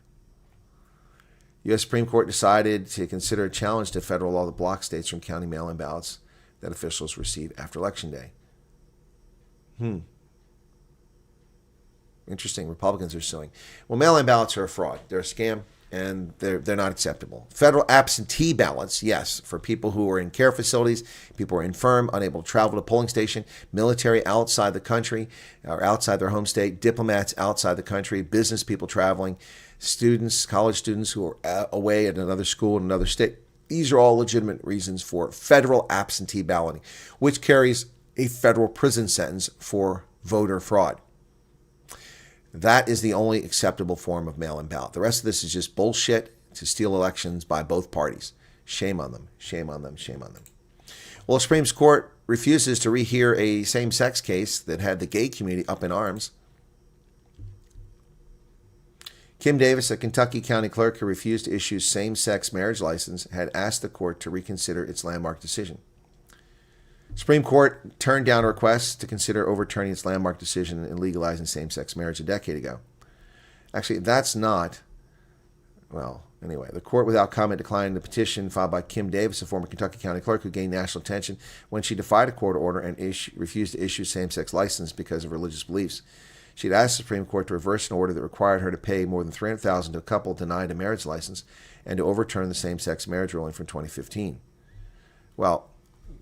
U.S. Supreme Court decided to consider a challenge to federal law that blocks states from counting mail-in ballots that officials receive after Election Day. Interesting. Republicans are suing. Well, mail-in ballots are a fraud. They're a scam, and they're not acceptable. Federal absentee ballots, yes, for people who are in care facilities, people who are infirm, unable to travel to a polling station, military outside the country or outside their home state, diplomats outside the country, business people traveling, students, college students who are away at another school in another state. These are all legitimate reasons for federal absentee balloting, which carries a federal prison sentence for voter fraud. That is the only acceptable form of mail-in ballot. The rest of this is just bullshit to steal elections by both parties. Shame on them, shame on them, shame on them. Well, the Supreme Court refuses to rehear a same-sex case that had the gay community up in arms. Kim Davis, a Kentucky county clerk who refused to issue same-sex marriage license, had asked the court to reconsider its landmark decision. Supreme Court turned down a request to consider overturning its landmark decision in legalizing same-sex marriage a decade ago. Actually, that's not... Well, anyway, the court without comment declined the petition filed by Kim Davis, a former Kentucky county clerk who gained national attention when she defied a court order and refused to issue same-sex license because of religious beliefs. She had asked the Supreme Court to reverse an order that required her to pay more than $300,000 to a couple denied a marriage license and to overturn the same-sex marriage ruling from 2015. Well,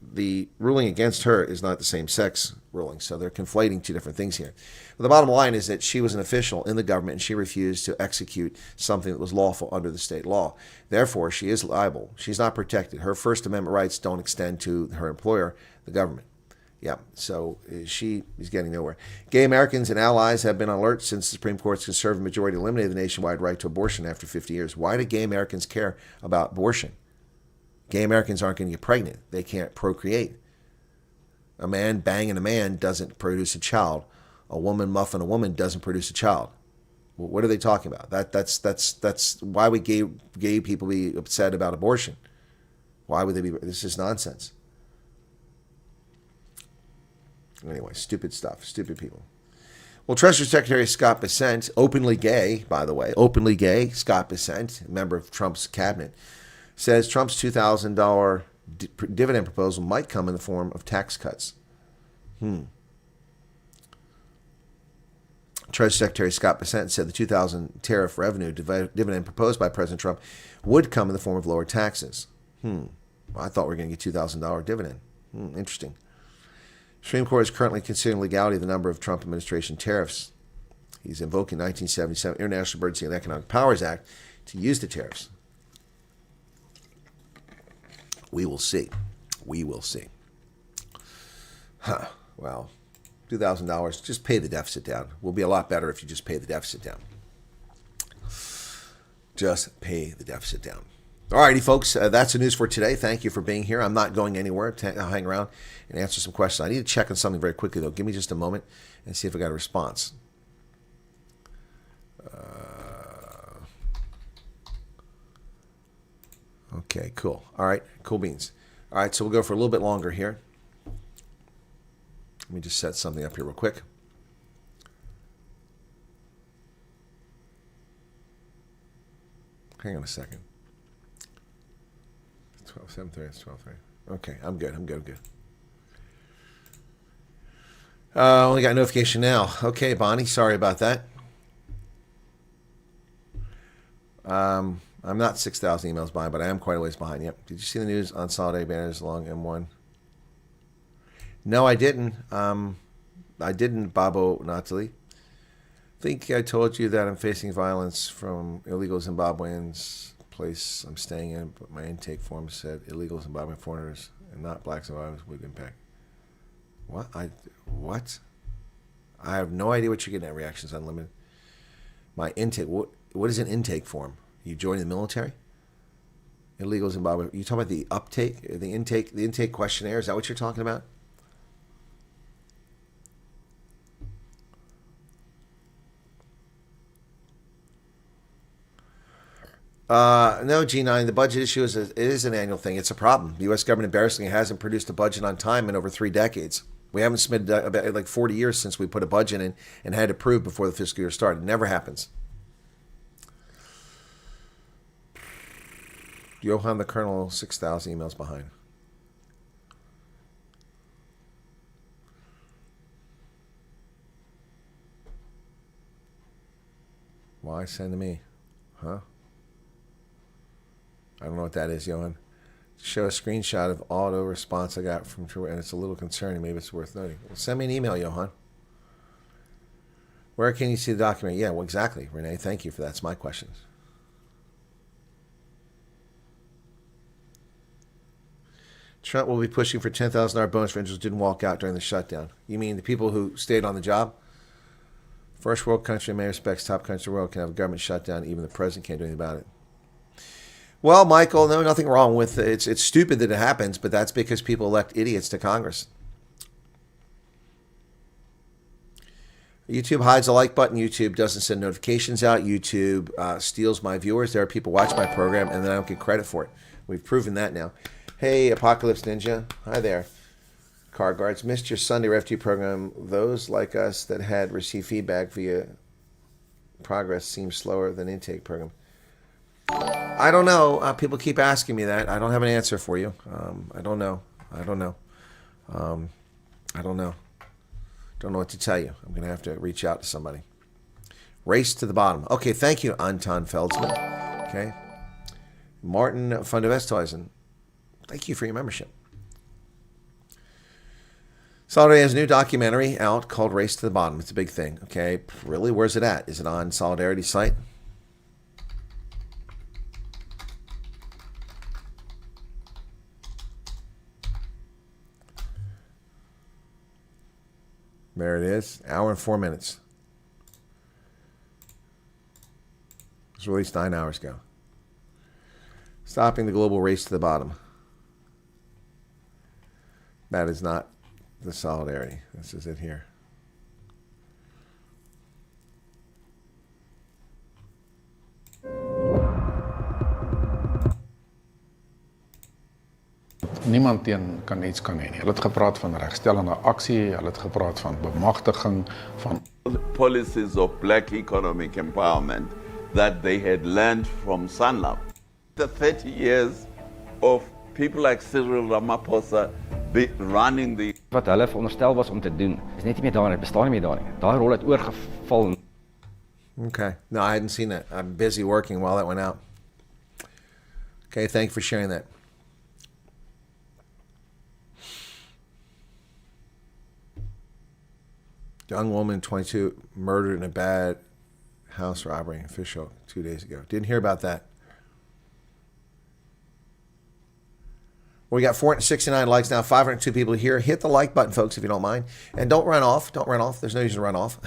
the ruling against her is not the same-sex ruling, so they're conflating two different things here. But the bottom line is that she was an official in the government and she refused to execute something that was lawful under the state law. Therefore, she is liable. She's not protected. Her First Amendment rights don't extend to her employer, the government. Yeah, so she is getting nowhere. Gay Americans and allies have been on alert since the Supreme Court's conservative majority eliminated the nationwide right to abortion after 50 years. Why do gay Americans care about abortion? Gay Americans aren't going to get pregnant. They can't procreate. A man banging a man doesn't produce a child. A woman muffing a woman doesn't produce a child. Well, what are they talking about? That's why would gay people be upset about abortion? Why would they be? This is nonsense. Anyway, stupid stuff, stupid people. Well, Treasury Secretary Scott Bessent, openly gay, by the way, openly gay, Scott Bessent, a member of Trump's cabinet, says Trump's $2,000 dividend proposal might come in the form of tax cuts. Treasury Secretary Scott Bessent said the 2000 tariff revenue dividend proposed by President Trump would come in the form of lower taxes. Well, I thought we were going to get $2,000 dividend. Interesting. Supreme Court is currently considering legality of the number of Trump administration tariffs. He's invoking 1977 International Emergency and Economic Powers Act to use the tariffs. We will see. We will see. Well, $2,000, just pay the deficit down. Will be a lot better if you just pay the deficit down. Just pay the deficit down. All righty, folks, that's the news for today. Thank you for being here. I'm not going anywhere. I'll hang around and answer some questions. I need to check on something very quickly, though. Give me just a moment and see if I got a response. Okay, cool. All right, cool beans. All right, so we'll go for a little bit longer here. Let me just set something up here real quick. Hang on a second. 7:30, it's 12:30. Okay, I'm good. Only got a notification now. Okay, Bonnie, sorry about that. I'm not 6,000 emails behind, but I am quite a ways behind. Yep. Did you see the news on Solidarity banners along M1? No, I didn't. Babo Natali. I think I told you that I'm facing violence from illegal Zimbabweans. Place I'm staying in, but my intake form said illegal Zimbabwean foreigners and not black Zimbabweans would impact. What? What? I have no idea what you're getting at Reactions Unlimited. My intake, what is an intake form? You joining the military? Illegal Zimbabwe. You talking about the uptake, the intake questionnaire? Is that what you're talking about? No, G9. The budget issue is an annual thing. It's a problem. The U.S. government embarrassingly hasn't produced a budget on time in over 3 decades. We haven't submitted about like 40 years since we put a budget in and had it approved before the fiscal year started. It never happens. Johan the Colonel, 6,000 emails behind. Why send to me? Huh? I don't know what that is, Johan. Show a screenshot of auto response I got from True, and it's a little concerning. Maybe it's worth noting. Well, send me an email, Johan. Where can you see the document? Yeah, well, exactly, Renee. Thank you for that. That's my questions. Trump will be pushing for $10,000 bonus for individuals who didn't walk out during the shutdown. You mean the people who stayed on the job? First world country in many respects, top country in the world, can have a government shutdown. Even the president can't do anything about it. Well, Michael, no, nothing wrong with it. It's stupid that it happens, but that's because people elect idiots to Congress. YouTube hides the like button. YouTube doesn't send notifications out. YouTube steals my viewers. There are people watch my program, and then I don't get credit for it. We've proven that now. Hey, Apocalypse Ninja. Hi there. Car Guards. Missed your Sunday FT program. Those like us that had received feedback via progress seem slower than intake program. I don't know. People keep asking me that. I don't have an answer for you. I don't know. I don't know. I don't know. Don't know what to tell you. I'm going to have to reach out to somebody. Race to the bottom. Okay, thank you, Anton Feldsman. Okay. Martin van der Westhuizen. Thank you for your membership. Solidarity has a new documentary out called Race to the Bottom. It's a big thing. Okay. Really, where's it at? Is it on Solidarity's site? There it is. Hour and 4 minutes. It was released 9 hours ago. Stopping the global race to the bottom. That is not the Solidarity. This is it here. Niemand kan iets kan hê nie. Hulle het gepraat van regstellende aksie, hulle het gepraat van bemagtiging van policies of black economic empowerment that they had learned from Sanlam. The 30 years of people like Cyril Ramaphosa running the... Wat hulle veronderstel was om te doen, is net nie meer daar nie, het bestaan nie meer daar nie. Daai rol het oorgeval. Okay. No, I hadn't seen that. I'm busy working while that went out. Okay, thank you for sharing that. Young woman, 22, murdered in a bad house robbery in Fishhook 2 days ago. Didn't hear about that. Well, we got 469 likes now, 502 people here. Hit the like button, folks, if you don't mind. And don't run off. Don't run off. There's no reason to run off.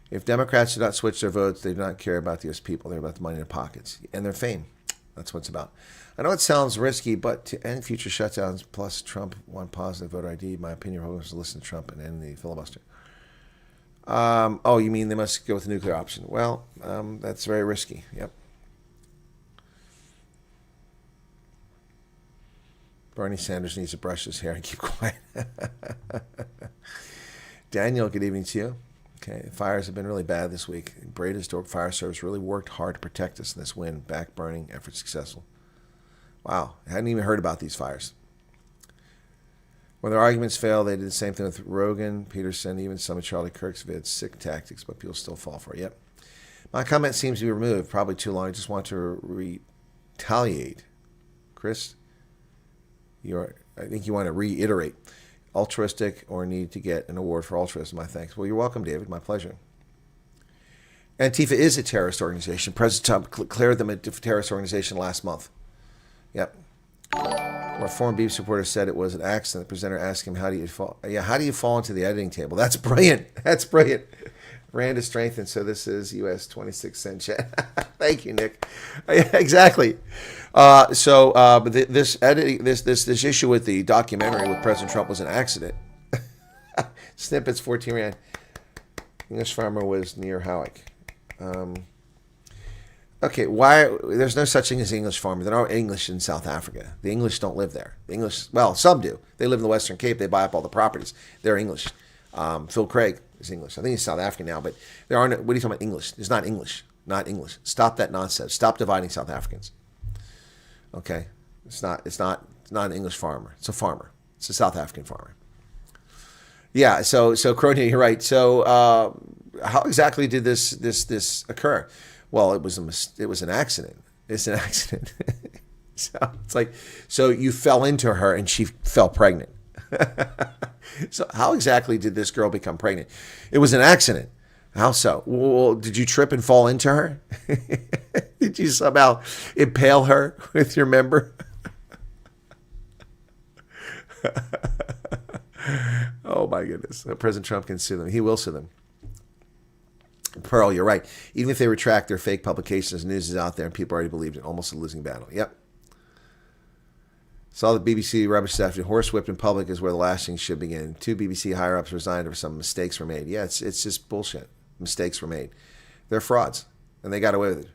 If Democrats do not switch their votes, they do not care about the U.S. people. They're about the money in their pockets and their fame. That's what it's about. I know it sounds risky, but to end future shutdowns, plus Trump want positive voter ID, my opinion was to listen to Trump and end the filibuster. Oh, you mean they must go with the nuclear option? Well, that's very risky. Yep. Bernie Sanders needs to brush his hair and keep quiet. Daniel, good evening to you. Okay, fires have been really bad this week. Bradesdorp Fire Service really worked hard to protect us in this wind. Back burning, effort successful. Wow, I hadn't even heard about these fires. When their arguments fail, they did the same thing with Rogan, Peterson, even some of Charlie Kirk's vids. Sick tactics, but people still fall for it. Yep. My comment seems to be removed. Probably too long. I just want to retaliate. Chris, I think you want to reiterate. Altruistic or need to get an award for altruism. My thanks. Well, you're welcome, David. My pleasure. Antifa is a terrorist organization. President Trump declared them a terrorist organization last month. Yep. Where a former BBC reporter said it was an accident. The presenter asked him, how do you fall into the editing table? That's brilliant. That's brilliant. Rand is strengthened, so this is U.S. 26-cent chat. Thank you, Nick. Yeah, exactly. But this editing, this issue with the documentary with President Trump was an accident. Snippets 14 Rand. English farmer was near Howick. Okay, why? There's no such thing as English farmer. There aren't English in South Africa. The English don't live there. The English, well, some do. They live in the Western Cape. They buy up all the properties. They're English. Phil Craig is English. I think he's South African now, but there aren't. What are you talking about? English? It's not English. Not English. Stop that nonsense. Stop dividing South Africans. Okay, it's not an English farmer. It's a farmer. It's a South African farmer. Yeah. So Cronia, you're right. So how exactly did this occur? Well, it was an accident. It's an accident. So it's like, so you fell into her and she fell pregnant. So how exactly did this girl become pregnant? It was an accident. How so? Well, did you trip and fall into her? Did you somehow impale her with your member? Oh my goodness. President Trump can sue them. He will sue them. Pearl, you're right. Even if they retract their fake publications, news is out there and people already believed it. Almost a losing battle. Yep. Saw the BBC rubbish staff horsewhipped in public is where the lashings should begin. 2 BBC higher-ups resigned after some mistakes were made. Yeah, it's just bullshit. Mistakes were made. They're frauds, and they got away with it.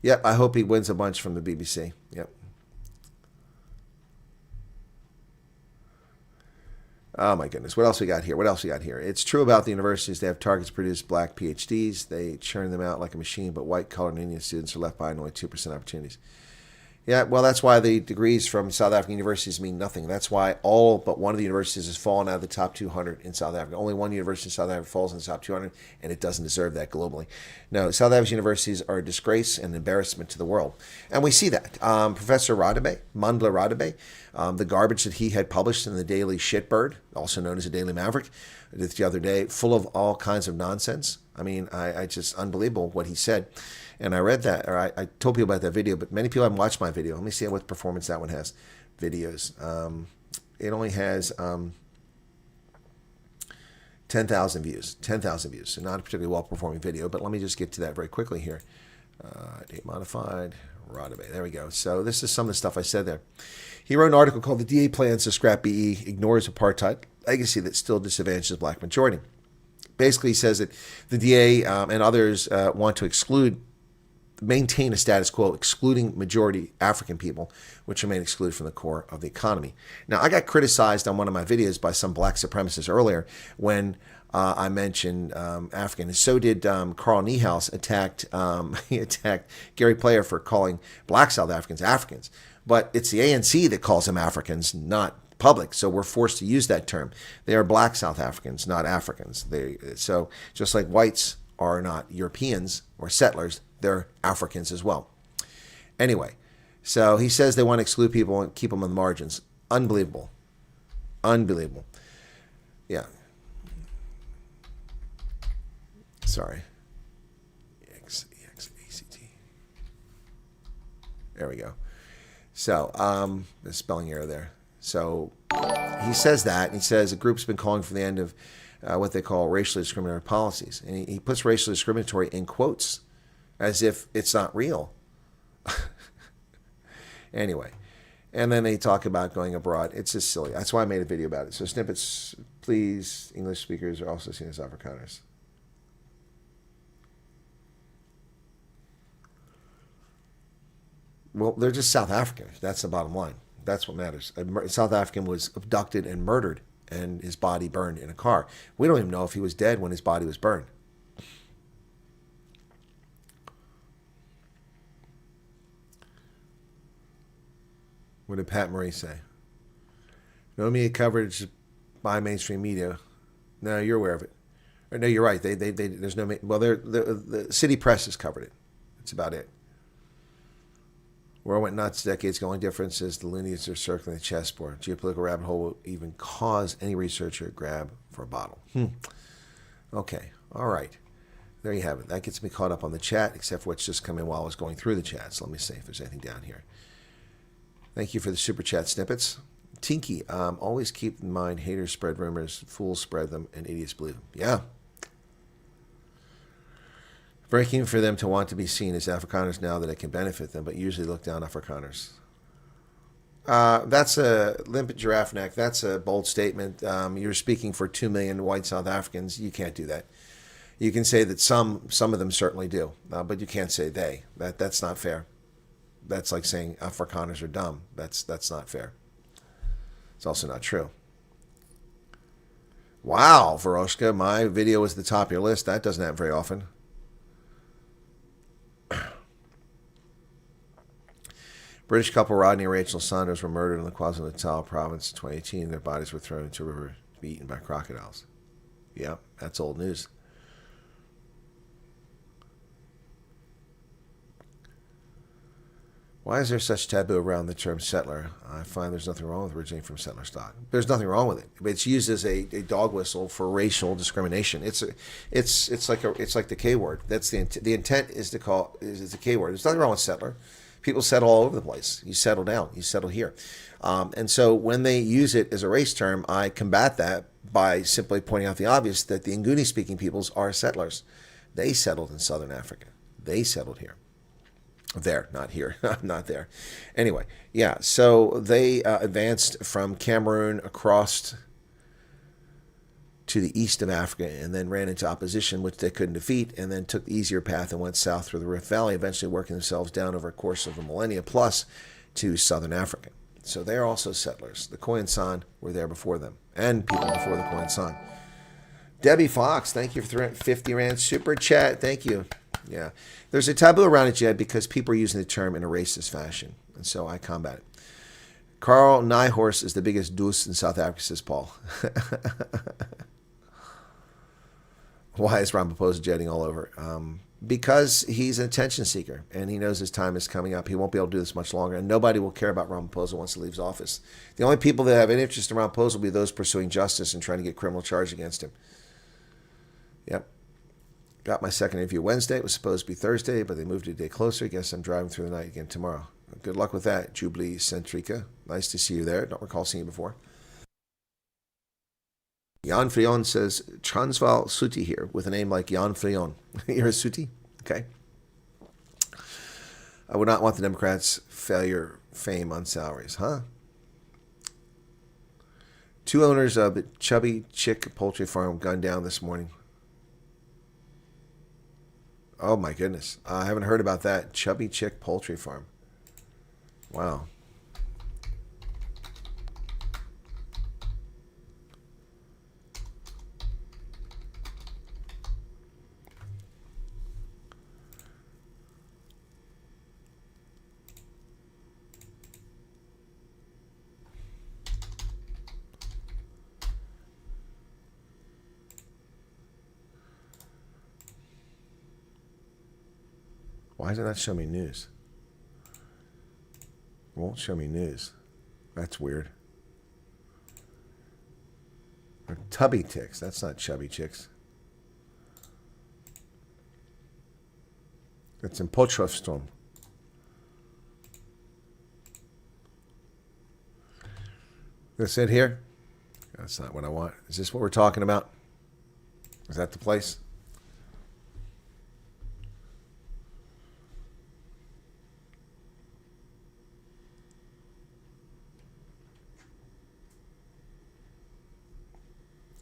Yep, I hope he wins a bunch from the BBC. Yep. Oh, my goodness. What else we got here? It's true about the universities. They have targets to produce black PhDs. They churn them out like a machine, but white, colored, and Indian students are left behind only 2% opportunities. Yeah, well, that's why the degrees from South African universities mean nothing. That's why all but one of the universities has fallen out of the top 200 in South Africa. Only one university in South Africa falls in the top 200, and it doesn't deserve that globally. No, South African universities are a disgrace and embarrassment to the world. And we see that. Professor Mandla Radebe, the garbage that he had published in the Daily Shitbird, also known as the Daily Maverick, the other day, full of all kinds of nonsense. I mean, I just unbelievable what he said. And I read that, or I told people about that video, but many people haven't watched my video. Let me see what performance that one has. Videos. It only has 10,000 views. 10,000 views. So not a particularly well-performing video, but let me just get to that very quickly here. Date modified. Rodabay. There we go. So this is some of the stuff I said there. He wrote an article called "The DA Plans to Scrap BE, Ignores Apartheid Legacy That Still Disadvantages Black Majority." Basically, he says that the DA and others want to maintain a status quo, excluding majority African people, which remain excluded from the core of the economy. Now, I got criticized on one of my videos by some black supremacists earlier when I mentioned African, and so did Carl Niehaus he attacked Gary Player for calling black South Africans Africans. But it's the ANC that calls them Africans, not public, so we're forced to use that term. They are black South Africans, not Africans. So just like whites are not Europeans or settlers, they're Africans as well. Anyway, so he says they want to exclude people and keep them on the margins. Unbelievable. Unbelievable. Yeah. Sorry. EXACT. There we go. So, the spelling error there. So he says that, and he says a group's been calling for the end of what they call racially discriminatory policies. And he puts racially discriminatory in quotes as if it's not real. Anyway, and then they talk about going abroad. It's just silly. That's why I made a video about it. So snippets, please. English speakers are also seen as Afrikaners. Well, they're just South Africans. That's the bottom line. That's what matters. A South African was abducted and murdered, and his body burned in a car. We don't even know if he was dead when his body was burned. What did Pat Murray say? No media coverage by mainstream media. No, you're aware of it. Or no, you're right. There's no. Well, the city press has covered it. That's about it. World went nuts decades ago. Only difference is the loonies are circling the chessboard. Geopolitical rabbit hole will even cause any researcher to grab for a bottle. Okay. All right. There you have it. That gets me caught up on the chat, except for what's just come in while I was going through the chat. So let me see if there's anything down here. Thank you for the super chat snippets. Tinky, always keep in mind haters spread rumors, fools spread them, and idiots believe them. Yeah. Breaking for them to want to be seen as Afrikaners now that it can benefit them, but usually look down Afrikaners. That's a limpet giraffe neck. That's a bold statement. You're speaking for 2 million white South Africans. You can't do that. You can say that some of them certainly do, but you can't say they. That's not fair. That's like saying Afrikaners are dumb. That's not fair. It's also not true. Wow, Veroshka, my video was at the top of your list. That doesn't happen very often. British couple Rodney and Rachel Saunders were murdered in the KwaZulu-Natal province in 2018. Their bodies were thrown into a river to be eaten by crocodiles. Yep, that's old news. Why is there such taboo around the term settler? I find there's nothing wrong with originating from settler stock. There's nothing wrong with it. It's used as a dog whistle for racial discrimination. It's like the K word. That's the intent is to call is the K word. There's nothing wrong with settler. People settle all over the place. You settle down. You settle here. And so when they use it as a race term, I combat that by simply pointing out the obvious that the Nguni-speaking peoples are settlers. They settled in southern Africa. They settled here. There, not here, not there. Anyway, yeah, so they advanced from Cameroon across to the east of Africa and then ran into opposition, which they couldn't defeat, and then took the easier path and went south through the Rift Valley, eventually working themselves down over a course of a millennia plus to southern Africa. So they're also settlers. The Khoisan were there before them, and people before the Khoisan. Debbie Fox, thank you for 50 Rand super chat. Thank you. Yeah. There's a taboo around it, Jed, because people are using the term in a racist fashion, and so I combat it. Carl Nyhorst is the biggest deuce in South Africa, says Paul. Why is Ramaphosa jetting all over? Because he's an attention seeker, and he knows his time is coming up. He won't be able to do this much longer, and nobody will care about Ramaphosa once he leaves office. The only people that have any interest in Ramaphosa will be those pursuing justice and trying to get criminal charge against him. Yep. Got my second interview Wednesday. It was supposed to be Thursday, but they moved it a day closer. Guess I'm driving through the night again tomorrow. Good luck with that, Jubilee Centrica. Nice to see you there. Don't recall seeing you before. Jan Frion says, Transvaal Suti here, with a name like Jan Frion. You're a Suti? Okay. I would not want the Democrats' fame on salaries, huh? 2 owners of the Chubby Chick Poultry Farm gunned down this morning. Oh my goodness. I haven't heard about that. Chubby Chick Poultry Farm. Wow. Why does it not show me news? It won't show me news. That's weird. Or tubby ticks. That's not chubby chicks. It's in Potchefstroom. That's it here? That's not what I want. Is this what we're talking about? Is that the place?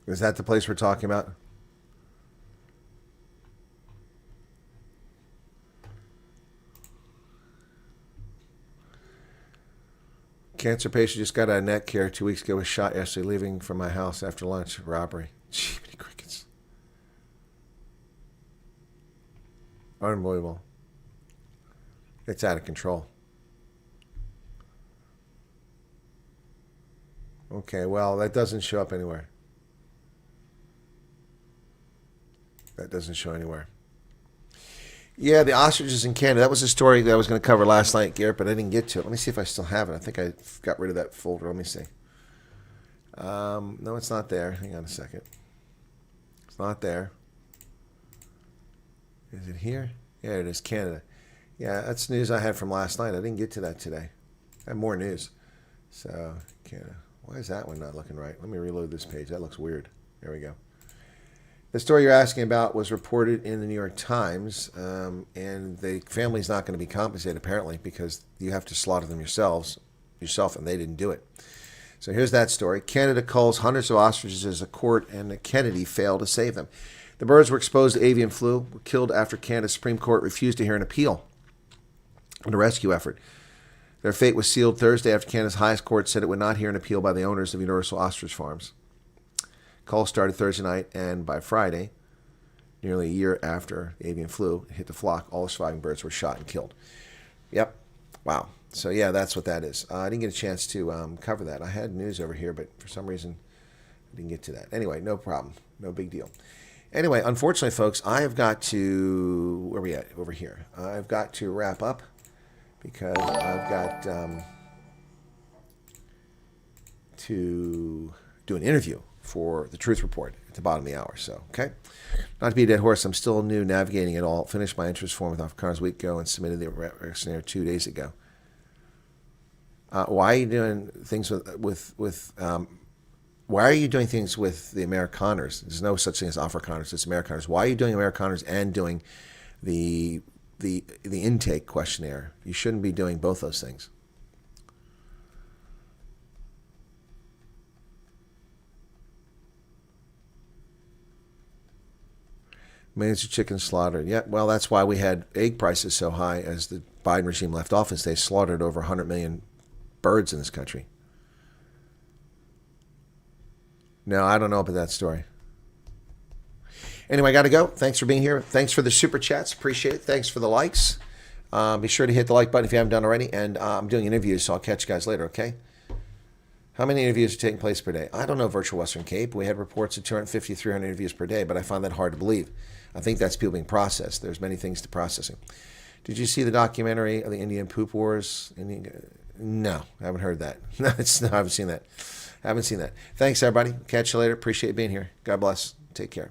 Is that the place we're talking about? Cancer patient just got out of neck care 2 weeks ago, was shot yesterday leaving from my house after lunch. Robbery. Gee, many crickets. Unbelievable. It's out of control. Okay, well, that doesn't show up anywhere. That doesn't show anywhere. Yeah, the ostriches in Canada. That was a story that I was going to cover last night, Garrett, but I didn't get to it. Let me see if I still have it. I think I got rid of that folder. Let me see. No, it's not there. Hang on a second. It's not there. Is it here? Yeah, it is, Canada. Yeah, that's news I had from last night. I didn't get to that today. I have more news. So, Canada. Why is that one not looking right? Let me reload this page. That looks weird. There we go. The story you're asking about was reported in the New York Times, and the family's not going to be compensated, apparently, because you have to slaughter them yourself, and they didn't do it. So here's that story. Canada culls hundreds of ostriches as a court and Kennedy failed to save them. The birds were exposed to avian flu, were killed after Canada's Supreme Court refused to hear an appeal on a rescue effort. Their fate was sealed Thursday after Canada's highest court said it would not hear an appeal by the owners of Universal Ostrich Farms. Call started Thursday night, and by Friday, nearly a year after the avian flu hit the flock, all the surviving birds were shot and killed. Yep. Wow. So, yeah, that's what that is. I didn't get a chance to cover that. I had news over here, but for some reason, I didn't get to that. Anyway, no problem. No big deal. Anyway, unfortunately, folks, I have got to... Where are we at? Over here. I've got to wrap up because I've got to do an interview for the Truth Report at the bottom of the hour. So, okay. Not to be a dead horse, I'm still new navigating it all. Finished my interest form with Afrikaners a week ago and submitted the questionnaire 2 days ago. Why are you doing things why are you doing things with the Amerikaners? There's no such thing as Afrikaners, it's Amerikaners. Why are you doing Amerikaners and doing the intake questionnaire? You shouldn't be doing both those things. Millions of chickens slaughtered. Yeah, well, that's why we had egg prices so high as the Biden regime left office. They slaughtered over 100 million birds in this country. No, I don't know about that story. Anyway, I got to go. Thanks for being here. Thanks for the super chats. Appreciate it. Thanks for the likes. Be sure to hit the like button if you haven't done already. And I'm doing interviews, so I'll catch you guys later, okay? How many interviews are taking place per day? I don't know, Virtual Western Cape. We had reports of 250, 300 interviews per day, but I find that hard to believe. I think that's people being processed. There's many things to processing. Did you see the documentary of the Indian poop wars? No, I haven't heard that. No, I haven't seen that. Thanks, everybody. Catch you later. Appreciate being here. God bless. Take care.